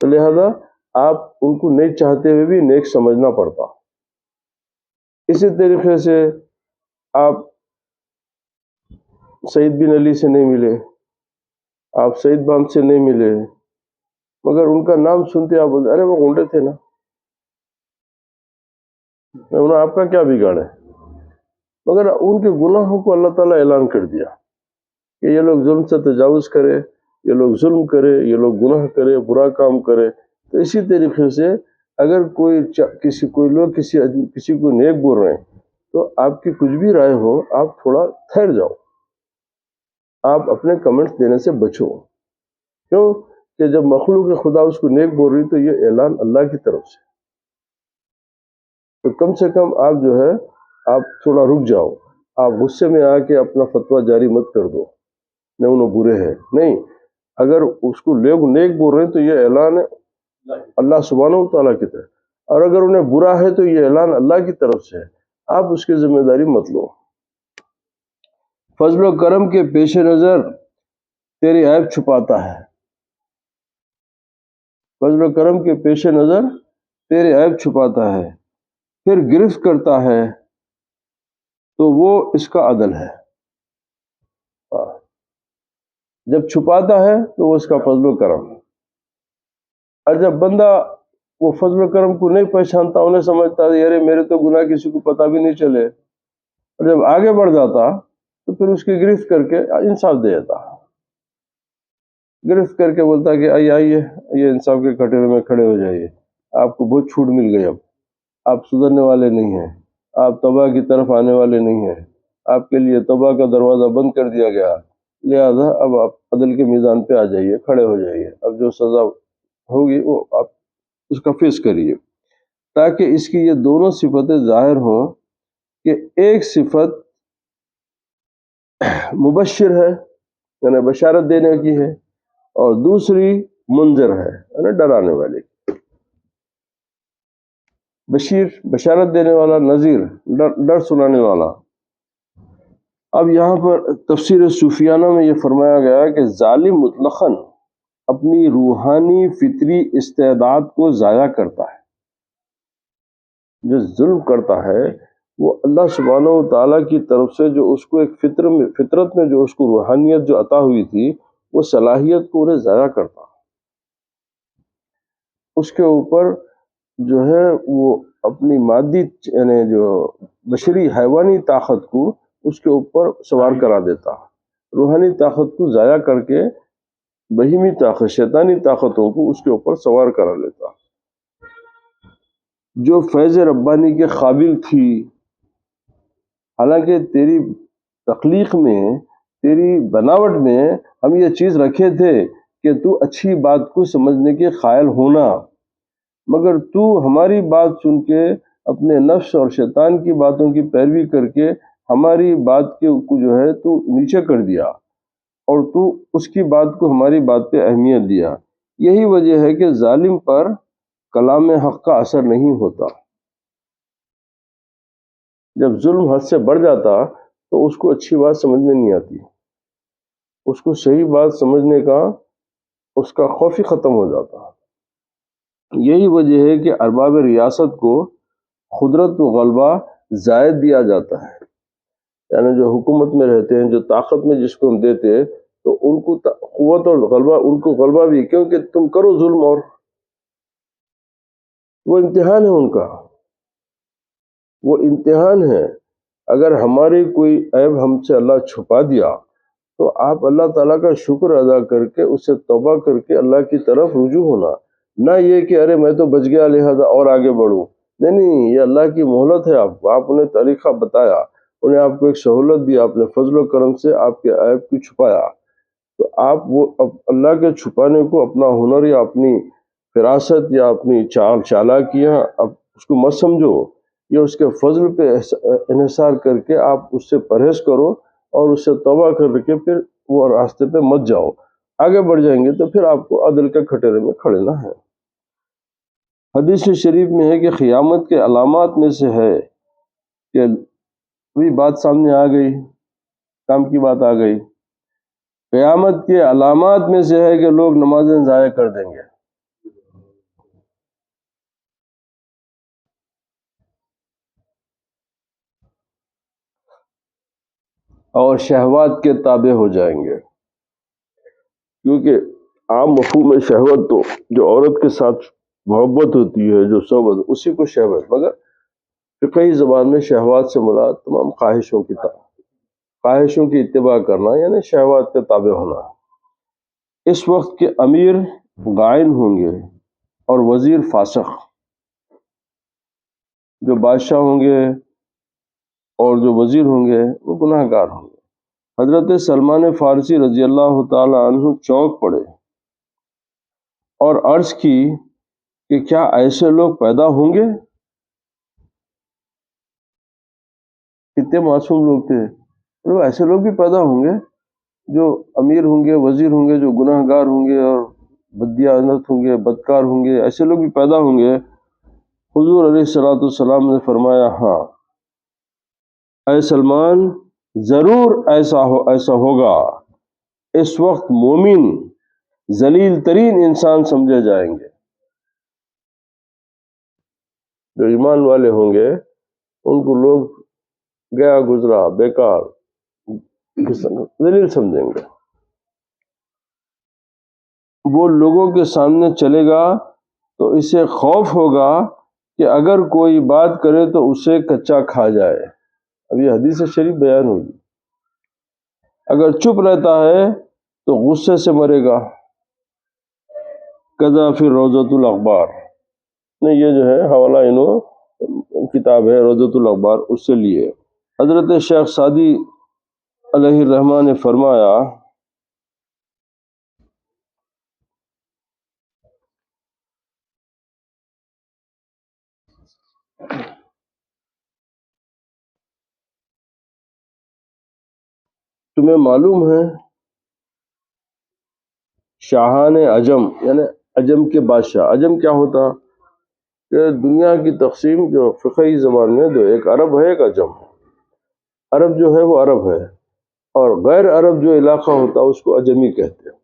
تو لہذا آپ ان کو نیک چاہتے ہوئے بھی نیک سمجھنا پڑتا۔ اسی طریقے سے آپ سعید بن علی سے نہیں ملے، آپ سعید بام سے نہیں ملے، مگر ان کا نام سنتے آپ بولتے ارے وہ گنڈے تھے نا، انہوں نے آپ کا کیا بگاڑا ہے؟ مگر ان کے گناہوں کو اللہ تعالیٰ اعلان کر دیا کہ یہ لوگ ظلم سے تجاوز کرے، یہ لوگ ظلم کرے، یہ لوگ گناہ کرے، برا کام کرے۔ تو اسی طریقے سے اگر کسی کو نیک بول رہے ہیں تو آپ کی کچھ بھی رائے ہو، آپ تھوڑا ٹھہر جاؤ، آپ اپنے کمنٹس دینے سے بچو۔ کیوں کہ جب مخلوق خدا اس کو نیک بول رہی تو یہ اعلان اللہ کی طرف سے، تو کم سے کم آپ جو ہے آپ تھوڑا رک جاؤ، آپ غصے میں آ کے اپنا فتویٰ جاری مت کر دو نہیں انہوں برے ہیں، نہیں، اگر اس کو لوگ نیک بول رہے ہیں تو یہ اعلان ہے اللہ سبحانہ وتعالیٰ کی طرف، اور اگر انہیں برا ہے تو یہ اعلان اللہ کی طرف سے ہے، آپ اس کی ذمہ داری مت لو۔ فضل و کرم کے پیش نظر تیری عیب چھپاتا ہے، فضل و کرم کے پیش نظر تیرے عیب چھپاتا ہے، پھر گرفت کرتا ہے تو وہ اس کا عدل ہے۔ جب چھپاتا ہے تو وہ اس کا فضل و کرم، اور جب بندہ وہ فضل و کرم کو نہیں پہچانتا، انہیں سمجھتا ہے یارے میرے تو گناہ کسی کو پتہ بھی نہیں چلے، اور جب آگے بڑھ جاتا تو پھر اس کی گرفت کر کے انصاف دے دیتا۔ گرفت کر کے بولتا کہ آئیے یہ انصاف کے کٹہرے میں کھڑے ہو جائیے، آپ کو بہت چھوٹ مل گئی، اب آپ سدھرنے والے نہیں ہیں، آپ توبہ کی طرف آنے والے نہیں ہیں، آپ کے لیے توبہ کا دروازہ بند کر دیا گیا، لہذا اب آپ عدل کے میدان پہ آ جائیے، کھڑے ہو جائیے، اب جو سزا ہوگی وہ آپ اس کا فیس کریے، تاکہ اس کی یہ دونوں صفتیں ظاہر ہوں کہ ایک صفت مبشر ہے یعنی بشارت دینے کی ہے، اور دوسری منذر ہے یعنی ڈرانے والی، بشیر بشارت دینے والا، نذیر ڈر سنانے والا۔ اب یہاں پر تفسیر صوفیانہ میں یہ فرمایا گیا کہ ظالم مطلقاً اپنی روحانی فطری استعداد کو ضائع کرتا ہے، جو ظلم کرتا ہے وہ اللہ سبحانہ و تعالیٰ کی طرف سے جو اس کو ایک فطرت میں جو اس کو روحانیت جو عطا ہوئی تھی، وہ صلاحیت کو انہیں ضائع کرتا، اس کے اوپر جو ہے وہ اپنی مادی یعنی جو بشری حیوانی طاقت کو اس کے اوپر سوار کرا دیتا، روحانی طاقت کو ضائع کر کے بہیمی طاقت شیطانی طاقتوں کو اس کے اوپر سوار کرا لیتا، جو فیض ربانی کے قابل تھی۔ حالانکہ تیری تخلیق میں، تیری بناوٹ میں ہم یہ چیز رکھے تھے کہ تو اچھی بات کو سمجھنے کے قائل ہونا، مگر تو ہماری بات سن کے اپنے نفس اور شیطان کی باتوں کی پیروی کر کے ہماری بات کو جو ہے تو نیچے کر دیا، اور تو اس کی بات کو ہماری بات پہ اہمیت دیا۔ یہی وجہ ہے کہ ظالم پر کلام حق کا اثر نہیں ہوتا۔ جب ظلم حد سے بڑھ جاتا تو اس کو اچھی بات سمجھ میں نہیں آتی، اس کو صحیح بات سمجھنے کا اس کا خوف ہی ختم ہو جاتا۔ یہی وجہ ہے کہ ارباب ریاست کو قدرت و غلبہ زائد دیا جاتا ہے، یعنی جو حکومت میں رہتے ہیں، جو طاقت میں جس کو ہم دیتے ہیں، تو ان کو قوت اور غلبہ، ان کو غلبہ بھی کیونکہ تم کرو ظلم، اور وہ امتحان ہے ان کا، وہ امتحان ہے۔ اگر ہماری کوئی عیب ہم سے اللہ چھپا دیا تو آپ اللہ تعالیٰ کا شکر ادا کر کے اس سے توبہ کر کے اللہ کی طرف رجوع ہونا، نہ یہ کہ ارے میں تو بچ گیا لہذا اور آگے بڑھوں۔ نہیں، یہ اللہ کی مہلت ہے، آپ انہیں طریقہ بتایا، انہیں آپ کو ایک سہولت دی، آپ نے فضل و کرم سے آپ کے عیب کو چھپایا، تو آپ وہ اللہ کے چھپانے کو اپنا ہنر یا اپنی فراست یا اپنی چالاکیاں اس کو مت سمجھو، یہ اس کے فضل پہ انحصار کر کے آپ اس سے پرہیز کرو اور اس سے توبہ کر کے پھر وہ راستے پہ مت جاؤ، آگے بڑھ جائیں گے تو پھر آپ کو عدل کے کھٹیرے میں کھڑنا ہے۔ حدیث شریف میں ہے کہ قیامت کے علامات میں سے ہے کہ وہی بات سامنے آ گئی، کام کی بات آ گئی، قیامت کے علامات میں سے ہے کہ لوگ نمازیں ضائع کر دیں گے، اور شہوات کے تابع ہو جائیں گے، کیونکہ عام مفہوم شہوت تو جو عورت کے ساتھ محبت ہوتی ہے، جو صحبت، اسی کو شہوت، مگر فقہی زبان میں شہوات سے مراد تمام خواہشوں کی اتباع کرنا، یعنی شہوات کے تابع ہونا۔ اس وقت کے امیر غائن ہوں گے اور وزیر فاسق، جو بادشاہ ہوں گے اور جو وزیر ہوں گے وہ گناہ گار ہوں گے۔ حضرت سلمان فارسی رضی اللہ تعالی عنہ چونک پڑے اور عرض کی کہ کیا ایسے لوگ پیدا ہوں گے؟ کتنے معصوم لوگ تھے، ایسے لوگ بھی پیدا ہوں گے جو امیر ہوں گے، وزیر ہوں گے، جو گناہ گار ہوں گے اور بددیانت ہوں گے، بدکار ہوں گے، ایسے لوگ بھی پیدا ہوں گے۔ حضور علیہ الصلوۃ والسلام نے فرمایا ہاں اے سلمان، ضرور ایسا ہوگا۔ اس وقت مومن ذلیل ترین انسان سمجھے جائیں گے، جو ایمان والے ہوں گے ان کو لوگ گیا گزرا، بیکار، ذلیل سمجھیں گے۔ وہ لوگوں کے سامنے چلے گا تو اسے خوف ہوگا کہ اگر کوئی بات کرے تو اسے کچا کھا جائے۔ اب یہ حدیث شریف بیان ہوگی۔ اگر چپ رہتا ہے تو غصے سے مرے گا، کذا فی روضۃ الاخبار، نہیں یہ جو ہے حوالہ انہوں کتاب ہے روضۃ الاخبار، اس سے لیے۔ حضرت شیخ سعدی علیہ الرحمٰ نے فرمایا تمہیں معلوم ہے شاہان عجم یعنی عجم کے بادشاہ، عجم کیا ہوتا کہ دنیا کی تقسیم جو فقہی زبان میں دو، ایک عرب ہے ایک عجم۔ عرب جو ہے وہ عرب ہے، اور غیر عرب جو علاقہ ہوتا اس کو عجمی کہتے ہیں۔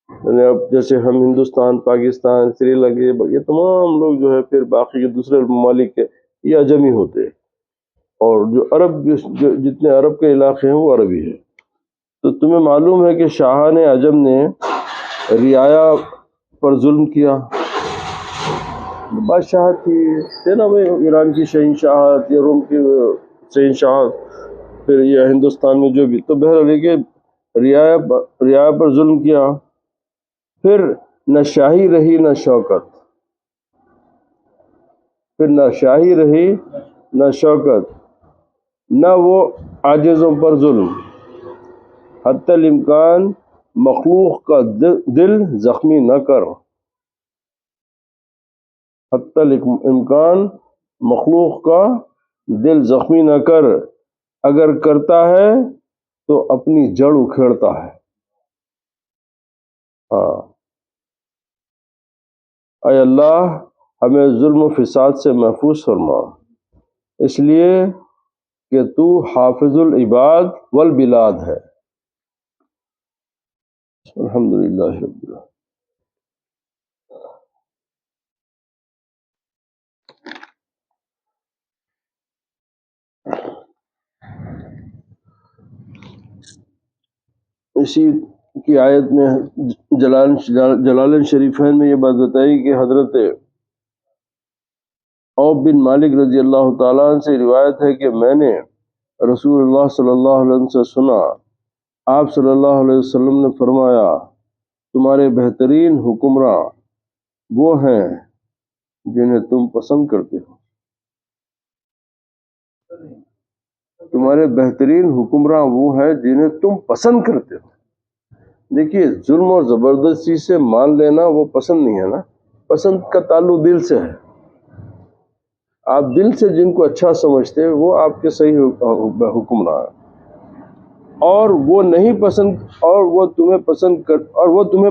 یعنی اب جیسے ہم ہندوستان، پاکستان، سری لنکا، یہ تمام لوگ جو ہے پھر باقی کے دوسرے ممالک کے یہ عجمی ہوتے ہیں، اور جو عرب جو جتنے عرب کے علاقے ہیں وہ عربی ہے۔ تو تمہیں معلوم ہے کہ شاہان عجم نے رعایا پر ظلم کیا، بادشاہت تھی نا بھائی، ایران کی شہنشاہت یا روم کی شہنشاہت، پھر یہ ہندوستان میں جو بھی، تو بہرحال یہ کہ رعایا پر ظلم کیا۔ پھر نہ شاہی رہی نہ شوکت، پھر نہ شاہی رہی نہ شوکت، نہ وہ عاجزوں پر ظلم، حتی الامکان مخلوق کا دل زخمی نہ کر، حتی الامکان مخلوق کا دل زخمی نہ کر، اگر کرتا ہے تو اپنی جڑ اکھیڑتا ہے۔ اے اللہ ہمیں ظلم و فساد سے محفوظ فرما، اس لیے کہ تو حافظ العباد والبلاد ہے۔ الحمدللہ رب العالمین۔ اسی کی آیت میں جلالین شریفین میں یہ بات بتائی کہ حضرت عوف بن مالک رضی اللہ تعالیٰ عنہ سے روایت ہے کہ میں نے رسول اللہ صلی اللہ علیہ وسلم سے سنا، آپ صلی اللہ علیہ وسلم نے فرمایا تمہارے بہترین حکمراں وہ ہیں جنہیں تم پسند کرتے ہو، تمہارے بہترین حکمراں وہ ہیں جنہیں تم پسند کرتے ہو۔ دیکھیے ظلم اور زبردستی سے مان لینا وہ پسند نہیں ہے نا، پسند کا تعلق دل سے ہے۔ آپ دل سے جن کو اچھا سمجھتے ہیں وہ آپ کے صحیح حکمراں ہیں، اور وہ نہیں پسند، اور وہ تمہیں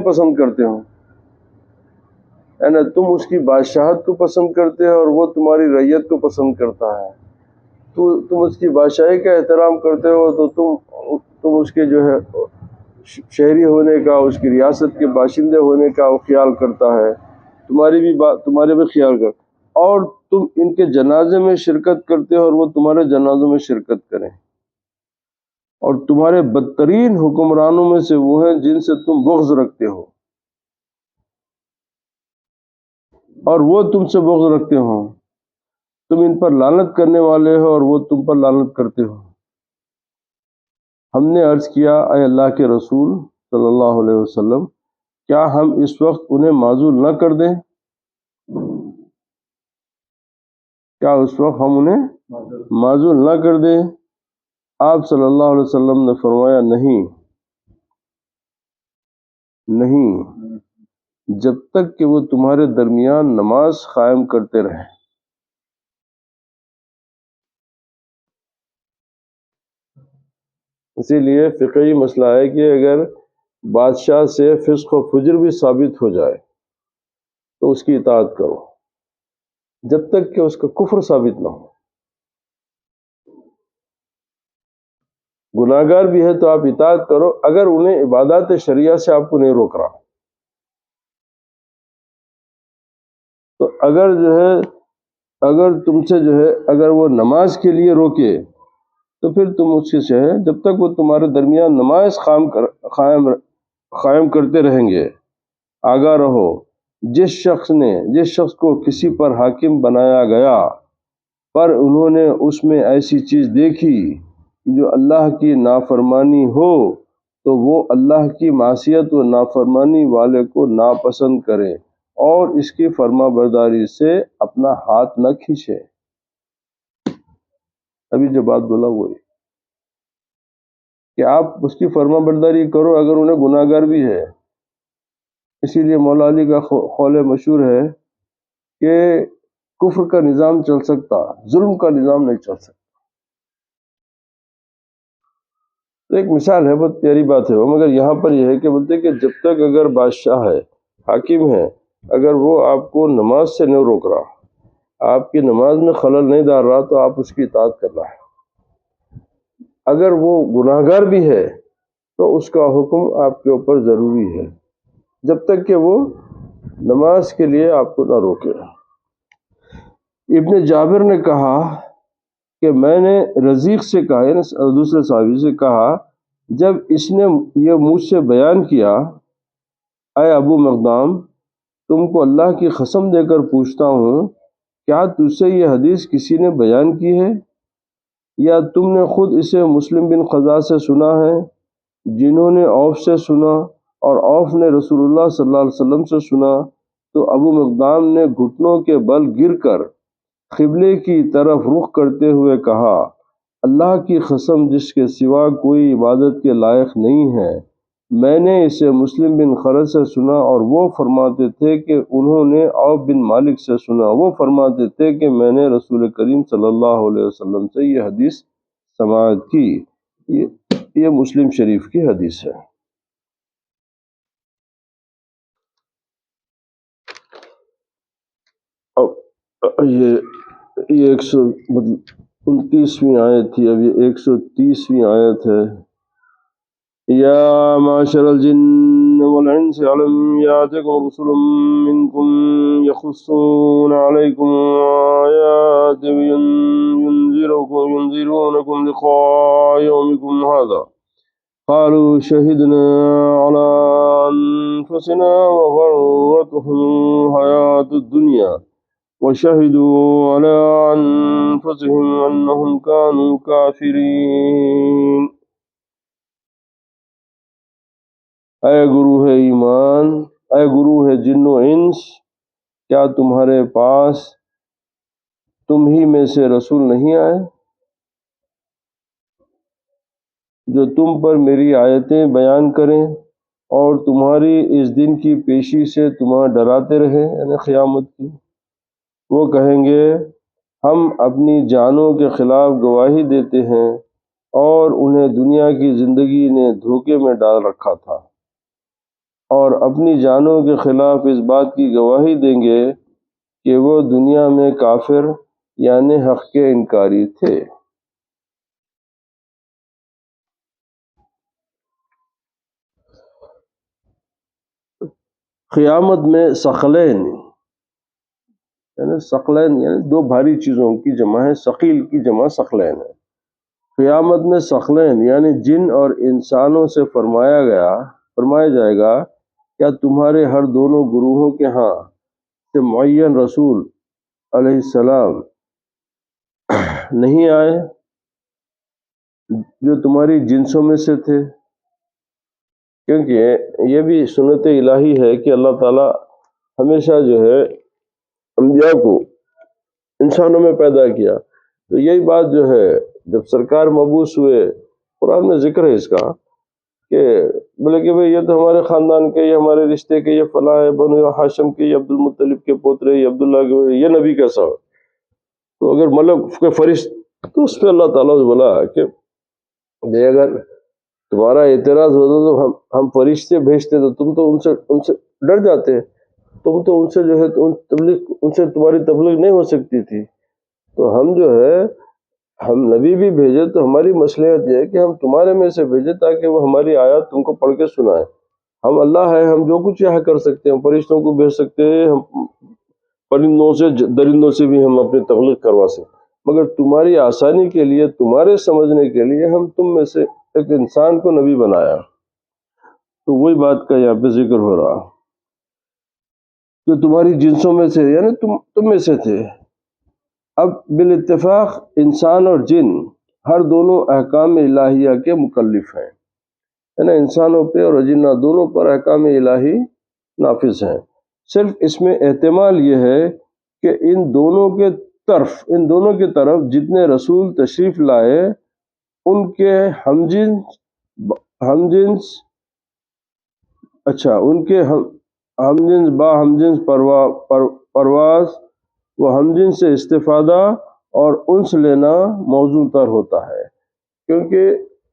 پسند کرتے ہوں، یعنی تم اس کی بادشاہت کو پسند کرتے ہو اور وہ تمہاری رعیت کو پسند کرتا ہے، تو تم اس کی بادشاہی کا احترام کرتے ہو تو تم اس کے جو ہے شہری ہونے کا، اس کی ریاست کے باشندے ہونے کا وہ خیال کرتا ہے، تمہارے بھی خیال کر، اور تم ان کے جنازے میں شرکت کرتے ہو اور وہ تمہارے جنازوں میں شرکت کریں، اور تمہارے بدترین حکمرانوں میں سے وہ ہیں جن سے تم بغض رکھتے ہو اور وہ تم سے بغض رکھتے ہو، تم ان پر لعنت کرنے والے ہو اور وہ تم پر لعنت کرتے ہو۔ ہم نے عرض کیا اے اللہ کے رسول صلی اللہ علیہ وسلم، کیا ہم اس وقت انہیں معزول نہ کر دیں؟ کیا اس وقت ہم انہیں معزول نہ کر دیں؟ آپ صلی اللہ علیہ وسلم نے فرمایا نہیں، جب تک کہ وہ تمہارے درمیان نماز قائم کرتے رہیں۔ اسی لیے فقہی مسئلہ ہے کہ اگر بادشاہ سے فسق و فجر بھی ثابت ہو جائے تو اس کی اطاعت کرو، جب تک کہ اس کا کفر ثابت نہ ہو۔ گناہگار بھی ہے تو آپ اطاعت کرو، اگر انہیں عبادات شریعہ سے آپ کو نہیں روک رہا، تو اگر تم سے جو ہے اگر وہ نماز کے لیے روکے تو پھر تم اس سے ہے جب تک وہ تمہارے درمیان نماز قائم کرتے رہیں گے، آگاہ رہو جس شخص کو کسی پر حاکم بنایا گیا پر انہوں نے اس میں ایسی چیز دیکھی جو اللہ کی نافرمانی ہو تو وہ اللہ کی معصیت و نافرمانی والے کو ناپسند کرے اور اس کی فرما برداری سے اپنا ہاتھ نہ کھینچے۔ ابھی جو بات بولا وہی کہ آپ اس کی فرما برداری کرو اگر انہیں گناہ گار بھی ہے۔ اسی لیے مولا علی کا قول مشہور ہے کہ کفر کا نظام چل سکتا، ظلم کا نظام نہیں چل سکتا۔ تو ایک مثال ہے، بہت پیاری بات ہے وہ، مگر یہاں پر یہ ہے کہ بولتے کہ جب تک اگر بادشاہ ہے، حاکم ہے، اگر وہ آپ کو نماز سے نہیں روک رہا، آپ کی نماز میں خلل نہیں ڈال رہا، تو آپ اس کی اطاعت کرنا ہے۔ اگر وہ گناہ گار بھی ہے تو اس کا حکم آپ کے اوپر ضروری ہے، جب تک کہ وہ نماز کے لیے آپ کو نہ روکے۔ ابن جابر نے کہا کہ میں نے رزیق سے کہا، یعنی دوسرے صحابی سے کہا، جب اس نے یہ مجھ سے بیان کیا، اے ابو مقدام، تم کو اللہ کی قسم دے کر پوچھتا ہوں، کیا تجھ سے یہ حدیث کسی نے بیان کی ہے، یا تم نے خود اسے مسلم بن قضاء سے سنا ہے، جنہوں نے اوف سے سنا اور اوف نے رسول اللہ صلی اللہ علیہ وسلم سے سنا؟ تو ابو مقدام نے گھٹنوں کے بل گر کر قبلے کی طرف رخ کرتے ہوئے کہا، اللہ کی قسم جس کے سوا کوئی عبادت کے لائق نہیں ہے، میں نے اسے مسلم بن خرد سے سنا اور وہ فرماتے تھے کہ انہوں نے عوف بن مالک سے سنا، وہ فرماتے تھے کہ میں نے رسول کریم صلی اللہ علیہ وسلم سے یہ حدیث سماعت کی۔ یہ مسلم شریف کی حدیث ہے۔ اب یہ 129ویں آیت تھی، اب یہ 130ویں آیت ہے۔ یا معاشر الجن والانس علم یاتکم رسل منکم یقصون علیکم آیات ینذرونکم لقاء یومکم هذا قالوا شهدنا على انفسنا وغرتهم الحیاة الدنیا وشهدوا على انفسهم انهم كانوا کافرین۔ اے گروہ ایمان، اے گروہ جن و انس، کیا تمہارے پاس تم ہی میں سے رسول نہیں آئے جو تم پر میری آیتیں بیان کریں اور تمہاری اس دن کی پیشی سے تمہیں ڈراتے رہے، یعنی قیامت کی؟ وہ کہیں گے ہم اپنی جانوں کے خلاف گواہی دیتے ہیں اور انہیں دنیا کی زندگی نے دھوکے میں ڈال رکھا تھا، اور اپنی جانوں کے خلاف اس بات کی گواہی دیں گے کہ وہ دنیا میں کافر یعنی حق کے انکاری تھے۔ قیامت میں ثقلین، یعنی ثقلین یعنی دو بھاری چیزوں کی جمع ہے، ثقیل کی جمع ثقلین ہے۔ قیامت میں ثقلین یعنی جن اور انسانوں سے فرمایا جائے گا، کیا تمہارے ہر دونوں گروہوں کے ہاں سے معین رسول علیہ السلام نہیں آئے جو تمہاری جنسوں میں سے تھے؟ کیونکہ یہ بھی سنت الہی ہے کہ اللہ تعالیٰ ہمیشہ جو ہے انبیاء کو انسانوں میں پیدا کیا، تو یہی بات جو ہے جب سرکار مبعوث ہوئے، قرآن میں ذکر ہے اس کا کہ بولے کہ بھئی یہ تو ہمارے خاندان کے، یہ ہمارے رشتے کے، یہ فلاں ہے، بنو ہاشم کے، یہ عبد المطلب کے پوترے، یہ عبداللہ کے، یہ نبی کیسا ہو؟ تو اگر ملک کے فرشت، تو اس پہ اللہ تعالیٰ نے بولا کہ اگر تمہارا اعتراض ہوتا تو ہم فرشتے بھیجتے، تو تم تو ان سے ڈر جاتے، تم تو ان سے جو ہے ان سے تمہاری تبلیغ نہیں ہو سکتی تھی۔ تو ہم جو ہے ہم نبی بھی بھیجے تو ہماری مصلحت یہ ہے کہ ہم تمہارے میں سے بھیجے تاکہ وہ ہماری آیات تم کو پڑھ کے سنائے۔ ہم اللہ ہے، ہم جو کچھ یہاں کر سکتے ہیں، ہم فرشتوں کو بھیج سکتے ہیں، ہم پرندوں سے درندوں سے بھی ہم اپنی تبلیغ کروا سکتے، مگر تمہاری آسانی کے لیے، تمہارے سمجھنے کے لیے ہم تم میں سے ایک انسان کو نبی بنایا۔ تو وہی بات کا یہاں پہ ذکر ہو رہا جو تمہاری جنسوں میں سے یعنی تم میں سے تھے۔ اب بالاتفاق انسان اور جن ہر دونوں احکام الہیہ کے مکلف ہیں۔ ہے نا، انسانوں پہ اور اجنہ دونوں پر احکام الہی نافذ ہیں۔ صرف اس میں احتمال یہ ہے کہ ان دونوں کی طرف جتنے رسول تشریف لائے ان کے ہم جنس ان کے ہم جنس با ہم جنس پرواز و ہم جنس سے استفادہ اور انس لینا موزوں تر ہوتا ہے۔ کیونکہ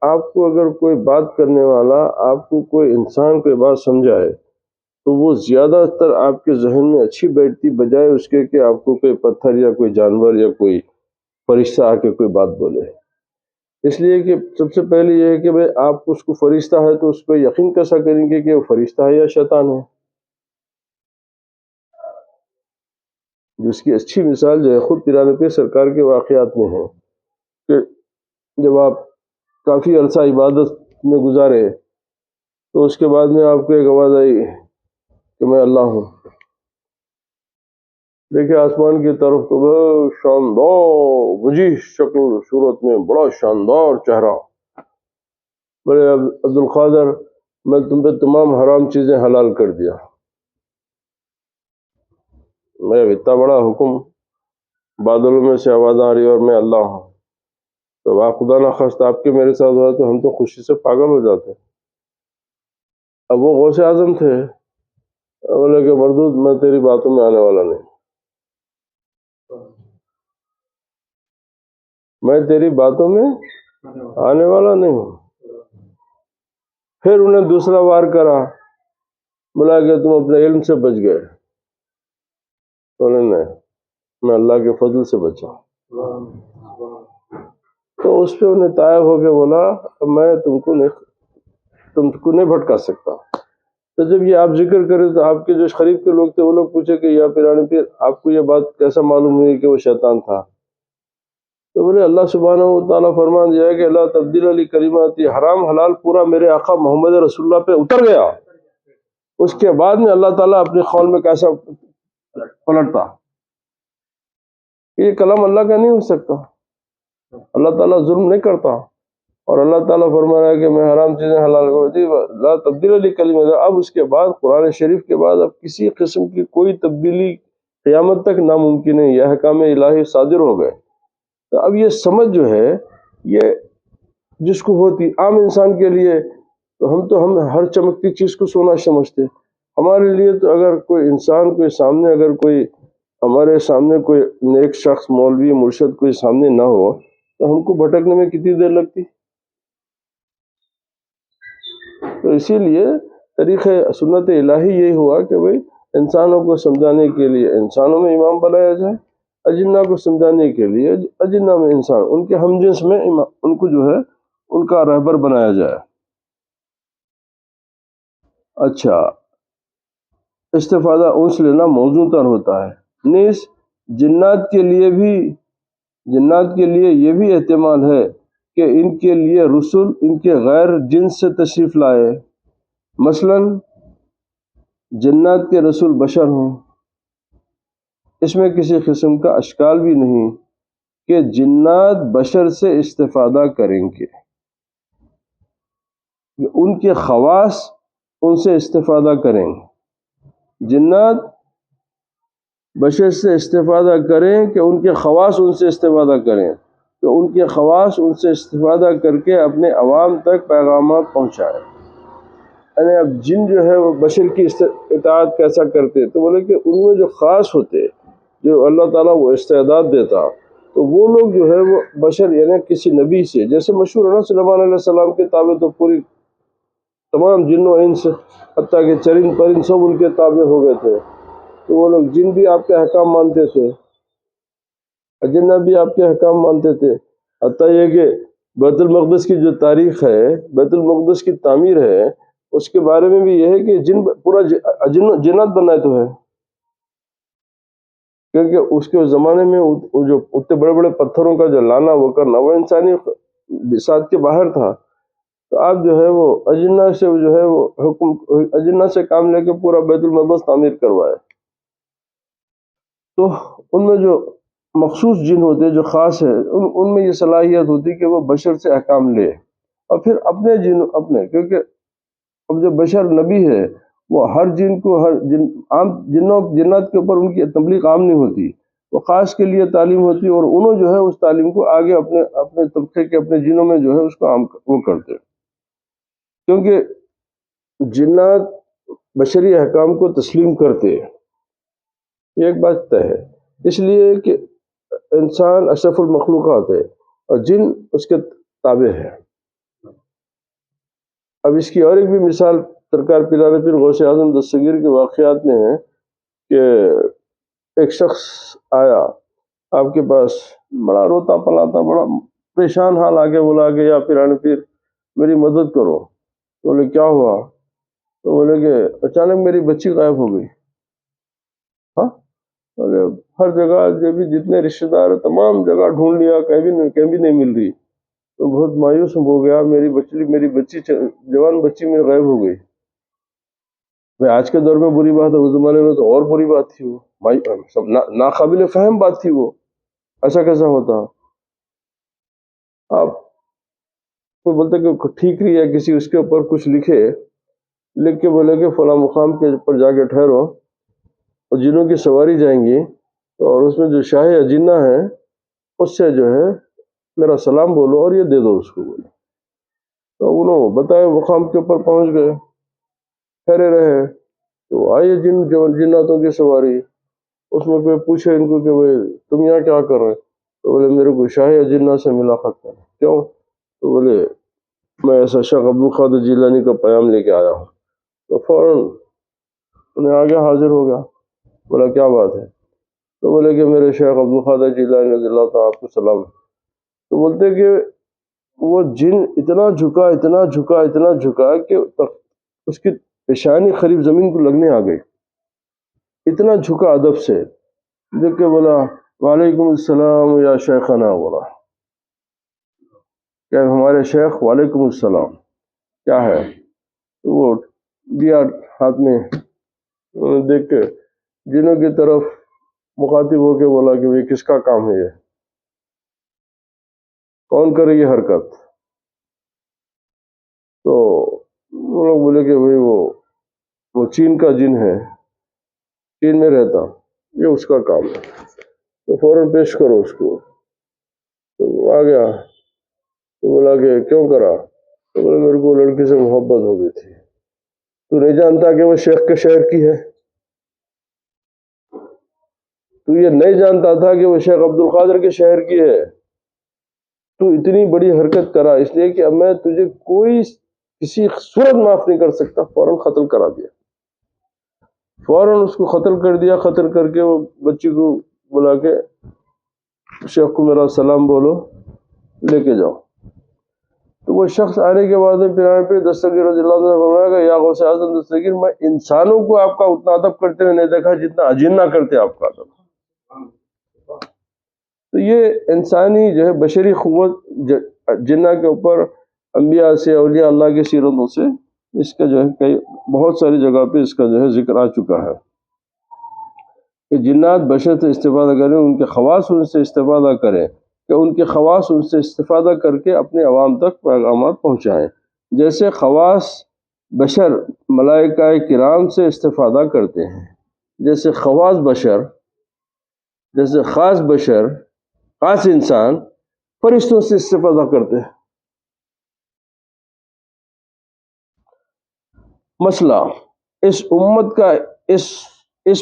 آپ کو اگر کوئی بات کرنے والا، آپ کو کوئی انسان کوئی بات سمجھائے تو وہ زیادہ تر آپ کے ذہن میں اچھی بیٹھتی، بجائے اس کے کہ آپ کو کوئی پتھر یا کوئی جانور یا کوئی فرشتہ آ کے کوئی بات بولے۔ اس لیے کہ سب سے پہلے یہ ہے کہ بھئی آپ اس کو فرشتہ ہے تو اس پہ یقین کیسا کریں گے کہ وہ فرشتہ ہے یا شیطان ہے؟ جس کی اچھی مثال جو ہے خود پیران پیر سرکار کے واقعات میں ہے کہ جب آپ کافی عرصہ عبادت میں گزارے تو اس کے بعد میں آپ کو ایک آواز آئی کہ میں اللہ ہوں۔ دیکھیں آسمان کی طرف تو بہت شاندار وجیح شکل صورت میں بڑا شاندار چہرہ، بڑے عبد القادر میں تم پہ تمام حرام چیزیں حلال کر دیا، میں اتنا بڑا حکم، بادلوں میں سے آواز آ رہی اور میں اللہ ہوں۔ تو آپ خدا نخواست آپ کے میرے ساتھ ہوا تو ہم تو خوشی سے پاگل ہو جاتے۔ اب وہ غوث اعظم تھے، بولے کہ مردود میں تیری باتوں میں آنے والا نہیں، میں تیری باتوں میں آنے والا نہیں ہوں۔ پھر انہیں دوسرا وار کرا، بولا کہ تم اپنے علم سے بچ گئے، بولے نہیں، میں اللہ کے فضل سے بچا۔ تو اس پہ انہیں طائب ہو کے بولا میں تم کو نہیں بھٹکا سکتا۔ تو جب یہ آپ ذکر کرے تو آپ کے جو قریب کے لوگ تھے وہ لوگ پوچھے کہ یا پیرانے پیر آپ کو یہ بات کیسا معلوم ہوئی کہ وہ شیطان تھا؟ تو بولے اللہ سبحانہ و تعالیٰ فرمان دیا ہے کہ اللہ تبدیل علی کلماتی، حرام حلال پورا میرے آقا محمد رسول اللہ پہ اتر گیا، اس کے بعد میں اللہ تعالیٰ اپنے قول میں کیسا پلٹتا؟ یہ کلام اللہ کا نہیں ہو سکتا، اللہ تعالیٰ ظلم نہیں کرتا، اور اللہ تعالیٰ فرما رہا ہے کہ میں حرام چیزیں حلال کر دی، لا تبدیل علی کلمات۔ اب اس کے بعد قرآن شریف کے بعد اب کسی قسم کی کوئی تبدیلی قیامت تک ناممکن ہے، یہ احکام الہی صادر ہو گئے۔ تو اب یہ سمجھ جو ہے یہ جس کو ہوتی عام انسان کے لیے تو ہم ہر چمکتی چیز کو سونا سمجھتے، ہمارے لیے تو اگر کوئی انسان کوئی سامنے، اگر کوئی ہمارے سامنے کوئی نیک شخص مولوی مرشد کوئی سامنے نہ ہو تو ہم کو بھٹکنے میں کتنی دیر لگتی؟ تو اسی لیے طریقہ سنت الہی یہی ہوا کہ بھئی انسانوں کو سمجھانے کے لیے انسانوں میں امام بنایا جائے، اجنہ کو سمجھانے کے لیے اجنہ میں انسان، ان کے ہم جنس میں ان کو جو ہے ان کا رہبر بنایا جائے۔ اچھا، استفادہ انس لینا موزوں تر ہوتا ہے۔ نیز جنات کے لیے یہ بھی احتمال ہے کہ ان کے لیے رسول ان کے غیر جنس سے تشریف لائے، مثلا جنات کے رسول بشر ہوں۔ اس میں کسی قسم کا اشکال بھی نہیں کہ جنات بشر سے استفادہ کریں گے، ان کے خواص ان سے استفادہ کریں، جنات بشر سے استفادہ کریں کہ ان کے خواص ان سے استفادہ کریں، کہ ان کے خواص ان سے استفادہ کر کے اپنے عوام تک پیغامات پہنچائے۔ یعنی اب جن جو ہے وہ بشر کی اطاعت کیسا کرتے، تو بولے کہ ان میں جو خاص ہوتے، جو اللہ تعالیٰ وہ استعداد دیتا، تو وہ لوگ جو ہے وہ بشر یعنی کسی نبی سے، جیسے مشہور ہے نا سلیمان علیہ السلام کے تابع تو پوری تمام جن و انس حتیٰ کہ چرند پرند سب ان کے تابع ہو گئے تھے، تو وہ لوگ جن بھی آپ کے احکام مانتے تھے، اجنہ بھی آپ کے احکام مانتے تھے، حتیٰ یہ کہ بیت المقدس کی جو تاریخ ہے، بیت المقدس کی تعمیر ہے، اس کے بارے میں بھی یہ ہے کہ جن پورا جنات بنائے تو ہے، کیونکہ اس کے زمانے میں جو اتنے بڑے بڑے پتھروں کا جو لانا وہ کرنا وہ انسانی بساط کے باہر تھا۔ تو آپ جو ہے وہ اجنہ سے جو ہے وہ حکم اجنہ سے کام لے کے پورا بیت المقدس تعمیر کروائے۔ تو ان میں جو مخصوص جن ہوتے جو خاص ہے، ان میں یہ صلاحیت ہوتی کہ وہ بشر سے احکام لے، اور پھر اپنے کیونکہ اب جو بشر نبی ہے وہ ہر جن کو عام جنات کے اوپر ان کی تبلیغ عام نہیں ہوتی، وہ خاص کے لیے تعلیم ہوتی ہے، اور انہوں جو ہے اس تعلیم کو آگے اپنے طبقے کے اپنے جنوں میں جو ہے اس کو عام وہ کرتے ہیں، کیونکہ جنات بشری احکام کو تسلیم کرتے ہیں، یہ ایک بات طے ہے، اس لیے کہ انسان اشرف المخلوقات ہے اور جن اس کے تابع ہے۔ اب اس کی اور ایک بھی مثال سرکار پیران پیر غوث اعظم دستگیر کے واقعات میں ہے کہ ایک شخص آیا آپ کے پاس، بڑا روتا پلاتا، بڑا پریشان حال، آگے بولا کہ یا پیران پیر میری مدد کرو۔ بولے کیا ہوا؟ تو بولے کہ اچانک میری بچی غائب ہو گئی۔ ہاں، بولے ہر جگہ جو بھی جتنے رشتے دار تمام جگہ ڈھونڈ لیا، کہیں بھی نہیں مل رہی، تو بہت مایوس ہو گیا، میری بچی جوان بچی میری غائب ہو گئی۔ آج کے دور میں بری بات ہے، اس زمانے میں تو اور بری بات تھی، وہ ناقابل فہم بات تھی، وہ ایسا کیسا ہوتا؟ آپ کوئی بولتے کہ ٹھیک رہی ہے، کسی اس کے اوپر کچھ لکھ کے بولے کہ فلاں مقام کے اوپر جا کے ٹھہرو اور جنوں کی سواری جائیں گی، اور اس میں جو شاہ اجنہ ہے اس سے جو ہے میرا سلام بولو اور یہ دے دو اس کو، بولے۔ تو انہوں بتائے مقام کے اوپر پہنچ گئے، ٹھہرے رہے، تو آئیے جناتوں کی سواری، اس میں کوئی پوچھے ان کو کہ بھائی تم یہاں کیا کر رہے؟ تو بولے میرے کو شاہ اجنہ سے ملاقات کرنا۔ کیوں؟ تو بولے میں ایسا شیخ عبد القادر جیلانی کا پیام لے کے آیا ہوں۔ تو فوراً انہیں آگے حاضر ہو گیا، بولا کیا بات ہے؟ تو بولے کہ میرے شیخ عبد القادر جیلانی رضی اللہ تعالیٰ آپ کو سلام۔ تو بولتے کہ وہ جن اتنا جھکا کہ اس کی پیشانی قریب زمین کو لگنے آ گئی، اتنا جھکا ادب سے، دیکھ کے بولا وعلیکم السلام یا شیخنا، بولا کہ ہمارے شیخ وعلیکم السلام، کیا ہے؟ تو وہ دیا ہاتھ میں، دیکھ کے جنوں کی طرف مخاطب ہو کے بولا کہ یہ کس کا کام ہے، یہ کون کرے یہ حرکت؟ تو وہ لوگ بولے کہ بھائی وہ چین کا جن ہے، چین میں رہتا، یہ اس کا کام ہے، تو فوراً پیش کرو اس کو۔ تو وہ آ گیا، تو بولا کہ کیوں کرا؟ تو بولا میرے کو لڑکی سے محبت ہو گئی تھی۔ تو نہیں جانتا کہ وہ شیخ کے شہر کی ہے؟ تو یہ نہیں جانتا تھا کہ وہ شیخ عبد القادر کے شہر کی ہے؟ تو اتنی بڑی حرکت کرا، اس لیے کہ اب میں تجھے کوئی کسی صورت معاف نہیں کر سکتا، فوراً قتل کرا دیا، فوراً اس کو قتل کر دیا۔ قتل کر کے وہ بچی کو بلا کے شیخ کو میرا سلام بولو، لے کے جاؤ۔ تو وہ شخص آنے کے بعد پیران پیر دستگیر رضی اللہ عنہ فرمایا کہ یا غوث اعظم دستگیر، میں انسانوں کو آپ کا اتنا ادب کرتے ہوئے نہیں دیکھا جتنا اجنہ کرتے آپ کا ادب۔ تو یہ انسانی جو ہے بشری قوت جنہ کے اوپر انبیاء سے، اولیاء اللہ کی سیرتوں سے اس کا جو ہے بہت ساری جگہ پہ اس کا جو ہے ذکر آ چکا ہے کہ جنات بشر سے استفادہ کریں، ان کے خواص ان سے استفادہ کریں، کہ ان کے خواص ان سے استفادہ کر کے اپنے عوام تک پیغامات پہنچائیں، جیسے خواص بشر ملائکہ کرام سے استفادہ کرتے ہیں، جیسے خواص بشر، جیسے خاص بشر، خاص انسان فرشتوں سے استفادہ کرتے ہیں۔ مسئلہ اس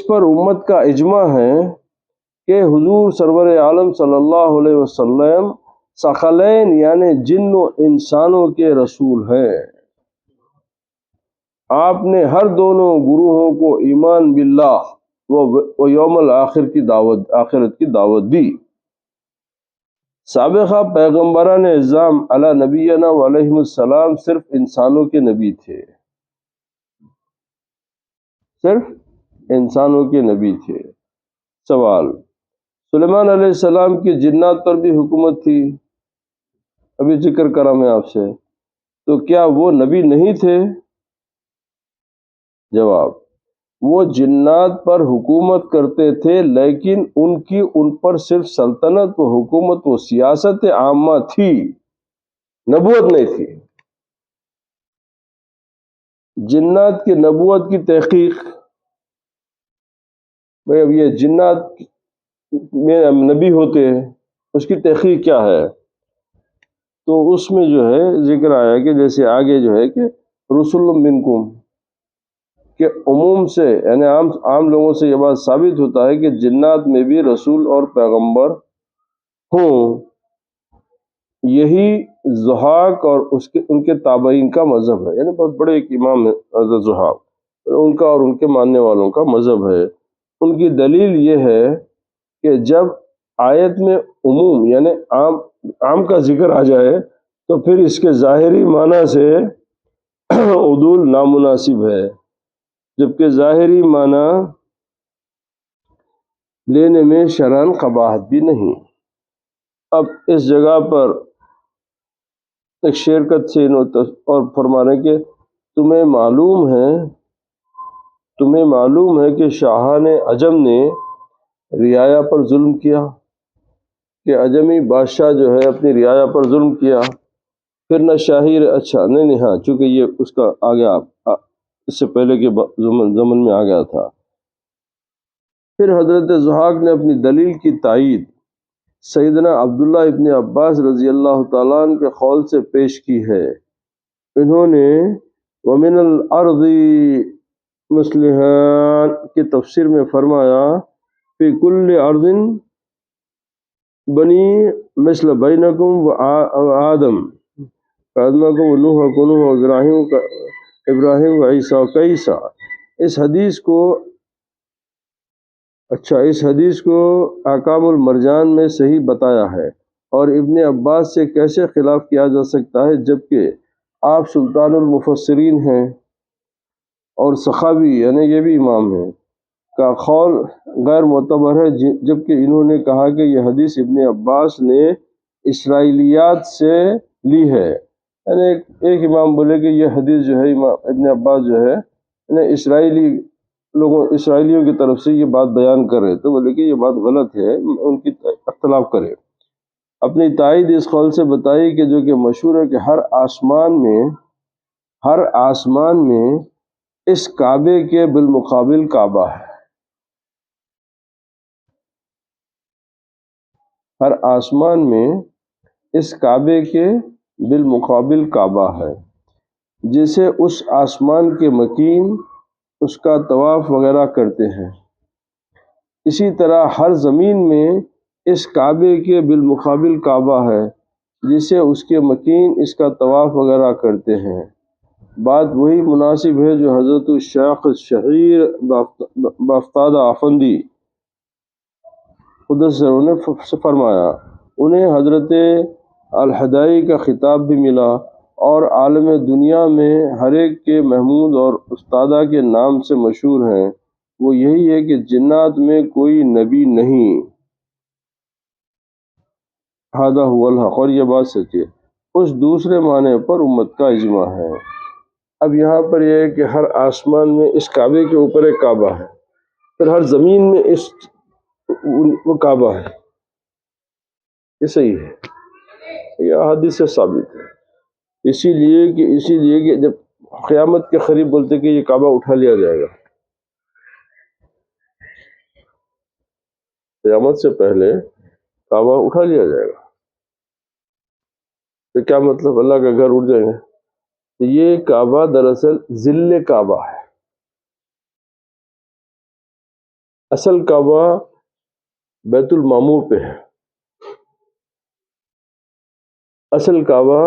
پر امت کا اجماع ہے کہ حضور سرور عالم صلی اللہ علیہ وسلم ثقلین یعنی جن و انسانوں کے رسول ہیں۔ آپ نے ہر دونوں گروہوں کو ایمان باللہ و یوم الآخرت کی دعوت دی۔ سابقہ پیغمبران اعظام علی نبینا علیہ السلام صرف انسانوں کے نبی تھے، صرف انسانوں کے نبی تھے۔ سوال: سلیمان علیہ السلام کی جنات پر بھی حکومت تھی، ابھی ذکر کرا میں آپ سے، تو کیا وہ نبی نہیں تھے؟ جواب: وہ جنات پر حکومت کرتے تھے، لیکن ان پر صرف سلطنت و حکومت و سیاست عامہ تھی، نبوت نہیں تھی۔ جنات کی نبوت کی تحقیق، بھائی اب یہ جنات میں نبی ہوتے ہیں، اس کی تحقیق کیا ہے؟ تو اس میں جو ہے ذکر آیا کہ جیسے آگے جو ہے کہ رسول منکم کہ عموم سے، یعنی عام لوگوں سے یہ بات ثابت ہوتا ہے کہ جنات میں بھی رسول اور پیغمبر ہوں. یہی ضحاک اور ان کے تابعین کا مذہب ہے، یعنی بہت بڑے ایک امام ہے حضرت ضحاک، ان کا اور ان کے ماننے والوں کا مذہب ہے. ان کی دلیل یہ ہے کہ جب آیت میں عموم یعنی عام کا ذکر آ جائے تو پھر اس کے ظاہری معنی سے عدول نامناسب ہے، جبکہ ظاہری معنی لینے میں شرعاً قباحت بھی نہیں. اب اس جگہ پر ایک شرکت سے اور فرما رہے کہ تمہیں معلوم ہے کہ شاہان عجم نے رعایا پر ظلم کیا، کہ عجمی بادشاہ جو ہے اپنی رعایا پر ظلم کیا. پھر نہ شاہی اچھا نہیں ہاں، چونکہ یہ اس کا آ گیا، اس سے پہلے کے زمن میں آ گیا تھا. پھر حضرت ضحاک نے اپنی دلیل کی تائید سیدنا عبداللہ ابن عباس رضی اللہ تعالیٰ عنہ کے قول سے پیش کی ہے. انہوں نے وَمِنَ الْأَرْضِ مُصْلِحَانَ کی تفسیر میں فرمایا فی کل ارض بنی مثل بینکم و آدم آدمکم و نوح و نوح و ابراہیم و عیسیٰ و کیسا. اس حدیث کو احکام المرجان میں صحیح بتایا ہے. اور ابن عباس سے کیسے خلاف کیا جا سکتا ہے جبکہ آپ سلطان المفسرین ہیں اور سخاوی یعنی یہ بھی امام ہیں کا قول غیر معتبر ہے، جبکہ انہوں نے کہا کہ یہ حدیث ابن عباس نے اسرائیلیات سے لی ہے. یعنی ایک امام بولے کہ یہ حدیث جو ہے ابن عباس جو ہے یعنی اسرائیلیوں کی طرف سے یہ بات بیان کر رہے، تو بولے کہ یہ بات غلط ہے، ان کی اختلاف کرے. اپنی تائید اس قول سے بتائی کہ جو کہ مشہور ہے کہ ہر آسمان میں اس کعبے کے بالمقابل کعبہ ہے. ہر آسمان میں اس کعبے کے بالمقابل کعبہ ہے، جسے اس آسمان کے مکین اس کا طواف وغیرہ کرتے ہیں. اسی طرح ہر زمین میں اس کعبے کے بالمقابل کعبہ ہے، جسے اس کے مکین اس کا طواف وغیرہ کرتے ہیں. بات وہی مناسب ہے جو حضرت الشیخ شہیر بافتادہ افندی قدس نے فرمایا. انہیں حضرت الہدائی کا خطاب بھی ملا اور عالم دنیا میں ہر ایک کے محمود اور استادہ کے نام سے مشہور ہیں. وہ یہی ہے کہ جنات میں کوئی نبی نہیں. ھذا ھو الحق، اور یہ بات سچ ہے. اس دوسرے معنی پر امت کا اجماع ہے. اب یہاں پر یہ ہے کہ ہر آسمان میں اس کعبے کے اوپر ایک کعبہ ہے، پھر ہر زمین میں وہ کعبہ ہے. یہ صحیح ہے، یہ حدیث سے ثابت ہے. اسی لیے کہ جب قیامت کے قریب بولتے کہ یہ کعبہ اٹھا لیا جائے گا، قیامت سے پہلے کعبہ اٹھا لیا جائے گا. تو کیا مطلب اللہ کا گھر اٹھ جائیں گے؟ تو یہ کعبہ دراصل ظل کعبہ ہے. اصل کعبہ بیت المعمور پہ ہے. اصل کعبہ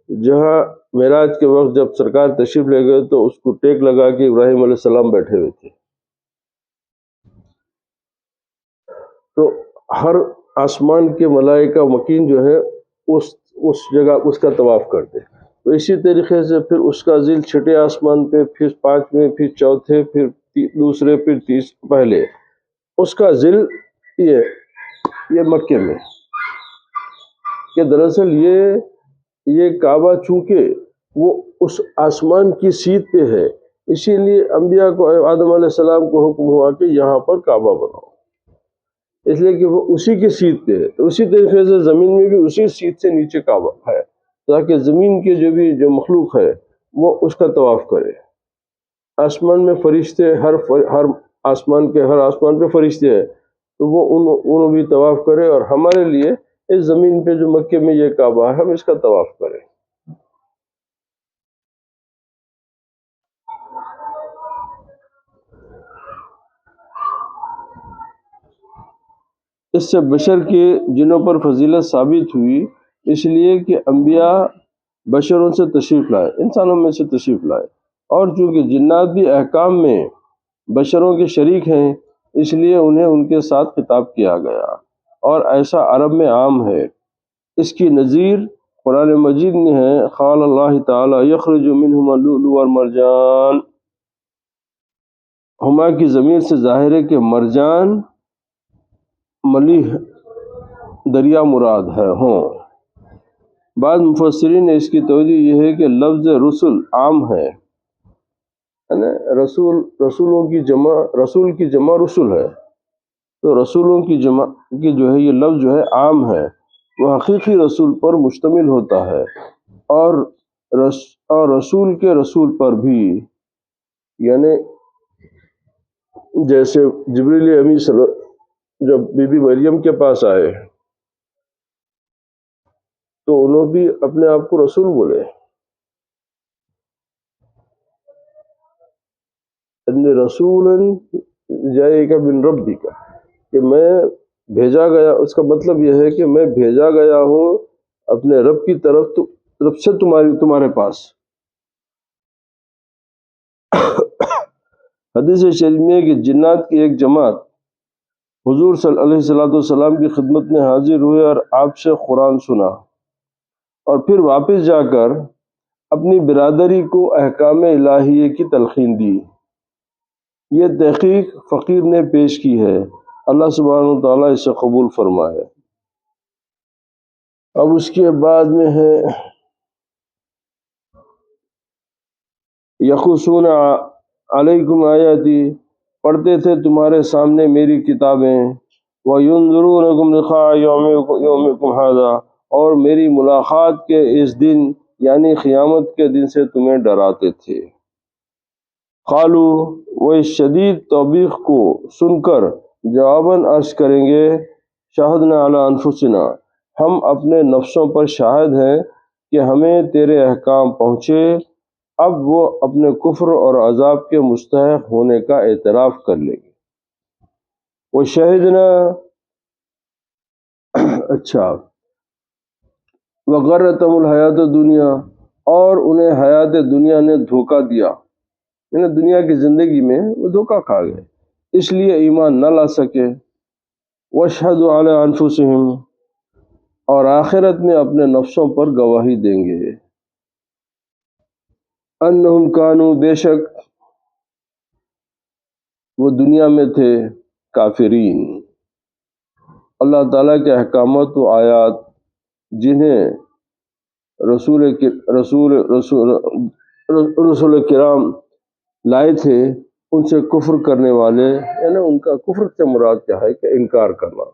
جہاں معراج کے وقت جب سرکار تشریف لے گئے تو اس کو ٹیک لگا کے ابراہیم علیہ السلام بیٹھے ہوئے تھے. تو ہر آسمان کے ملائکہ مکین جو ہے اس جگہ اس کا طواف کرتے. تو اسی طریقے سے پھر اس کا ذل چھٹے آسمان پہ، پھر پانچویں، پھر چوتھے، پھر دوسرے، پھر پہلے اس کا ذل یہ مکے میں. کہ دراصل یہ کعبہ چونکہ وہ اس آسمان کی سیٹ پہ ہے، اسی لیے انبیاء کو آدم علیہ السلام کو حکم ہوا کہ یہاں پر کعبہ بناؤ، اس لیے کہ وہ اسی کی سیٹ پہ ہے. تو اسی طریقے سے زمین میں بھی اسی سیٹ سے نیچے کعبہ ہے، تاکہ زمین کے جو مخلوق ہے وہ اس کا طواف کرے۔ آسمان میں فرشتے ہر آسمان پہ فرشتے ہیں، تو وہ انہوں بھی طواف کرے، اور ہمارے لیے اس زمین پہ جو مکے میں یہ کعبہ ہے ہم اس کا طواف کریں۔ اس سے بشر کے جنوں پر فضیلت ثابت ہوئی، اس لیے کہ انبیاء بشروں سے تشریف لائے، انسانوں میں سے تشریف لائے، اور چونکہ جنات بھی احکام میں بشروں کے شریک ہیں، اس لیے انہیں ان کے ساتھ خطاب کیا گیا، اور ایسا عرب میں عام ہے۔ اس کی نظیر قرآن مجید میں ہے، قال اللہ تعالی یخرج منہما اللؤلؤ والمرجان۔ ہما کی ضمیر سے ظاہر ہے کہ مرجان ملیح دریا مراد ہے ہوں۔ بعض مفسرین نے اس کی توجہ یہ ہے کہ لفظ رسل عام ہے، یعنی رسول کی جمع رسل ہے، تو رسولوں کی جمع کی جو ہے یہ لفظ جو ہے عام ہے، وہ حقیقی رسول پر مشتمل ہوتا ہے، اور رسول کے رسول پر بھی، یعنی جیسے جبریل امین جب بی بی مریم کے پاس آئے تو انہوں بھی اپنے آپ کو رسول بولے، ان رسول جائے کا من ربی کا، کہ میں بھیجا گیا، اس کا مطلب یہ ہے کہ میں بھیجا گیا ہوں اپنے رب کی طرف سے تمہارے پاس۔ حدیث شریف میں کہ جنات کی ایک جماعت حضور صلی اللہ علیہ وسلم کی خدمت میں حاضر ہوئے اور آپ سے قرآن سنا، اور پھر واپس جا کر اپنی برادری کو احکام الہیہ کی تلقین دی۔ یہ تحقیق فقیر نے پیش کی ہے، اللہ سبحانہ وتعالیٰ اسے قبول فرمائے۔ اب اس کے بعد میں ہے یقصون علیکم آیاتی، پڑھتے تھے تمہارے سامنے میری کتابیں، وَيُنذِرُونَكُمْ لِقَاءَ يَوْمِكُمْ هَذَا، اور میری ملاقات کے اس دن یعنی قیامت کے دن سے تمہیں ڈراتے تھے۔ قالوا، وہ اس شدید توبیخ کو سن کر جواباً عرض کریں گے، شہدنا علی انفسنا، ہم اپنے نفسوں پر شاہد ہیں کہ ہمیں تیرے احکام پہنچے۔ اب وہ اپنے کفر اور عذاب کے مستحق ہونے کا اعتراف کر لیں گے۔ وہ شہدنا، اچھا، وغرتہم الحیات الدنیا، اور انہیں حیات دنیا نے دھوکہ دیا، یعنی دنیا کی زندگی میں وہ دھوکہ کھا گئے، اس لیے ایمان نہ لا سکے۔ واشہدوا علی انفسہم، اور آخرت میں اپنے نفسوں پر گواہی دیں گے، انہم کانوا، بے شک وہ دنیا میں تھے کافرین، اللہ تعالیٰ کے احکامات و آیات جنہیں رسول کرام لائے تھے ان سے کفر کرنے والے، یعنی ان کا کفر سے مراد کیا ہے کہ انکار کرنا،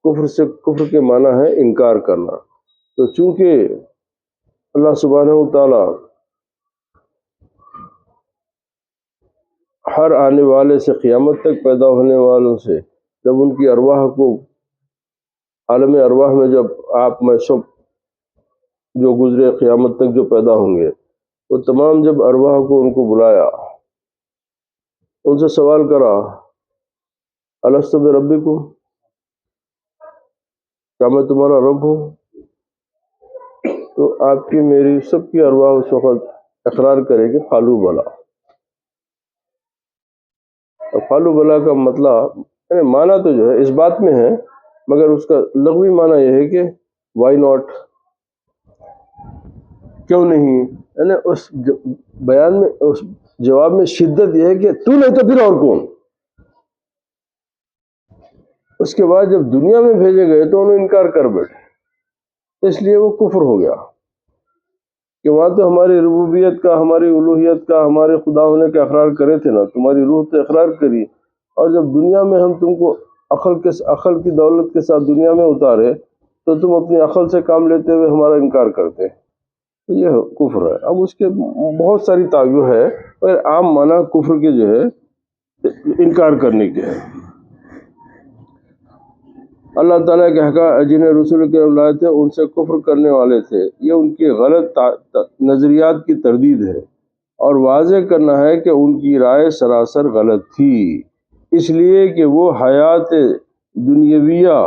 کفر کے معنی ہے انکار کرنا۔ تو چونکہ اللہ سبحانہ وتعالی ہر آنے والے سے قیامت تک پیدا ہونے والوں سے جب ان کی ارواح کو عالم ارواح میں جب آپ میں سب جو گزرے قیامت تک جو پیدا ہوں گے، وہ تمام جب ارواح کو ان کو بلایا، ان سے سوال کرا، الست بربکم، کیا میں تمہارا رب ہوں؟ تو آپ کی میری سب کی ارواح اس وقت اقرار کرے کہ قالوا بلا۔ قالوا بلا کا مطلب یعنی معنی تو جو ہے اس بات میں ہے، مگر اس کا لغوی معنی یہ ہے کہ وائی ناٹ، کیوں نہیں، یعنی اس بیان میں اس جواب میں شدت یہ ہے کہ تو نہیں تو پھر اور کون۔ اس کے بعد جب دنیا میں بھیجے گئے تو انہوں نے انکار کر بیٹھے، اس لیے وہ کفر ہو گیا کہ وہاں تو ہماری ربوبیت کا، ہماری الوہیت کا، ہمارے خدا ہونے کا اقرار کرے تھے نا، تمہاری روح تو اقرار کری، اور جب دنیا میں ہم تم کو عقل کی دولت کے ساتھ دنیا میں اتارے تو تم اپنی عقل سے کام لیتے ہوئے ہمارا انکار کرتے۔ یہ کفر ہے۔ اب اس کے بہت ساری تعبیر ہے، اور عام معنی کفر کے جو ہے انکار کرنے کے ہے۔ اللہ تعالیٰ کے حقاء جنہیں رسول کے لائے تھے ان سے کفر کرنے والے تھے، یہ ان کی غلط نظریات کی تردید ہے، اور واضح کرنا ہے کہ ان کی رائے سراسر غلط تھی، اس لیے کہ وہ حیات دنیاویہ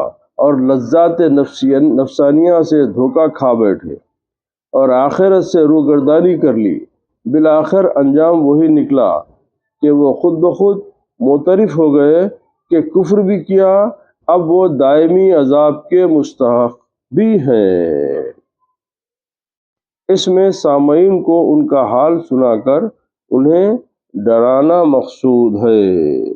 اور لذات نفسانیہ سے دھوکہ کھا بیٹھے اور آخرت سے روگردانی کر لی۔ بالآخر انجام وہی نکلا کہ وہ خود بخود معترف ہو گئے کہ کفر بھی کیا، اب وہ دائمی عذاب کے مستحق بھی ہیں۔ اس میں سامعین کو ان کا حال سنا کر انہیں ڈرانا مقصود ہے۔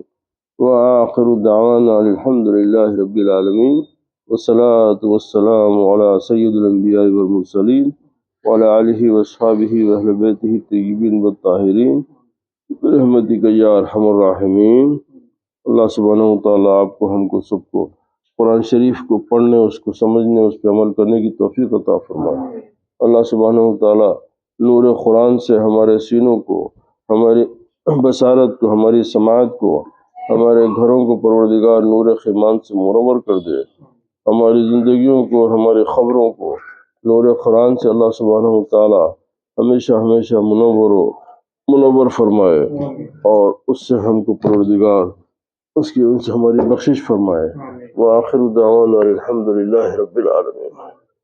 وآخر دعوانا الحمد للہ رب العالمین، والصلاة والسلام علی سید الانبیاء والمرسلین وعلی آلہ واصحابہ واہل بیتہ الطیبین والطاہرین برحمتک یا ارحم الراحمین۔ اللہ سبحانہ وتعالیٰ آپ کو، ہم کو، سب کو قرآن شریف کو پڑھنے، اس کو سمجھنے، اس پہ عمل کرنے کی توفیق عطا فرمائے۔ اللہ سبحانہ وتعالیٰ نور قرآن سے ہمارے سینوں کو، ہماری بصارت کو، ہماری سماعت کو، ہمارے گھروں کو پروردگار نور ایمان سے منور کر دے، ہماری زندگیوں کو، ہماری خبروں کو نور قرآن سے اللہ سبحانہ وتعالیٰ ہمیشہ ہمیشہ منور فرمائے، اور اس سے ہم کو پروردگار ان سے ہماری بخشش فرمائے۔ وآخر دعوانا الحمد للہ رب العالمین۔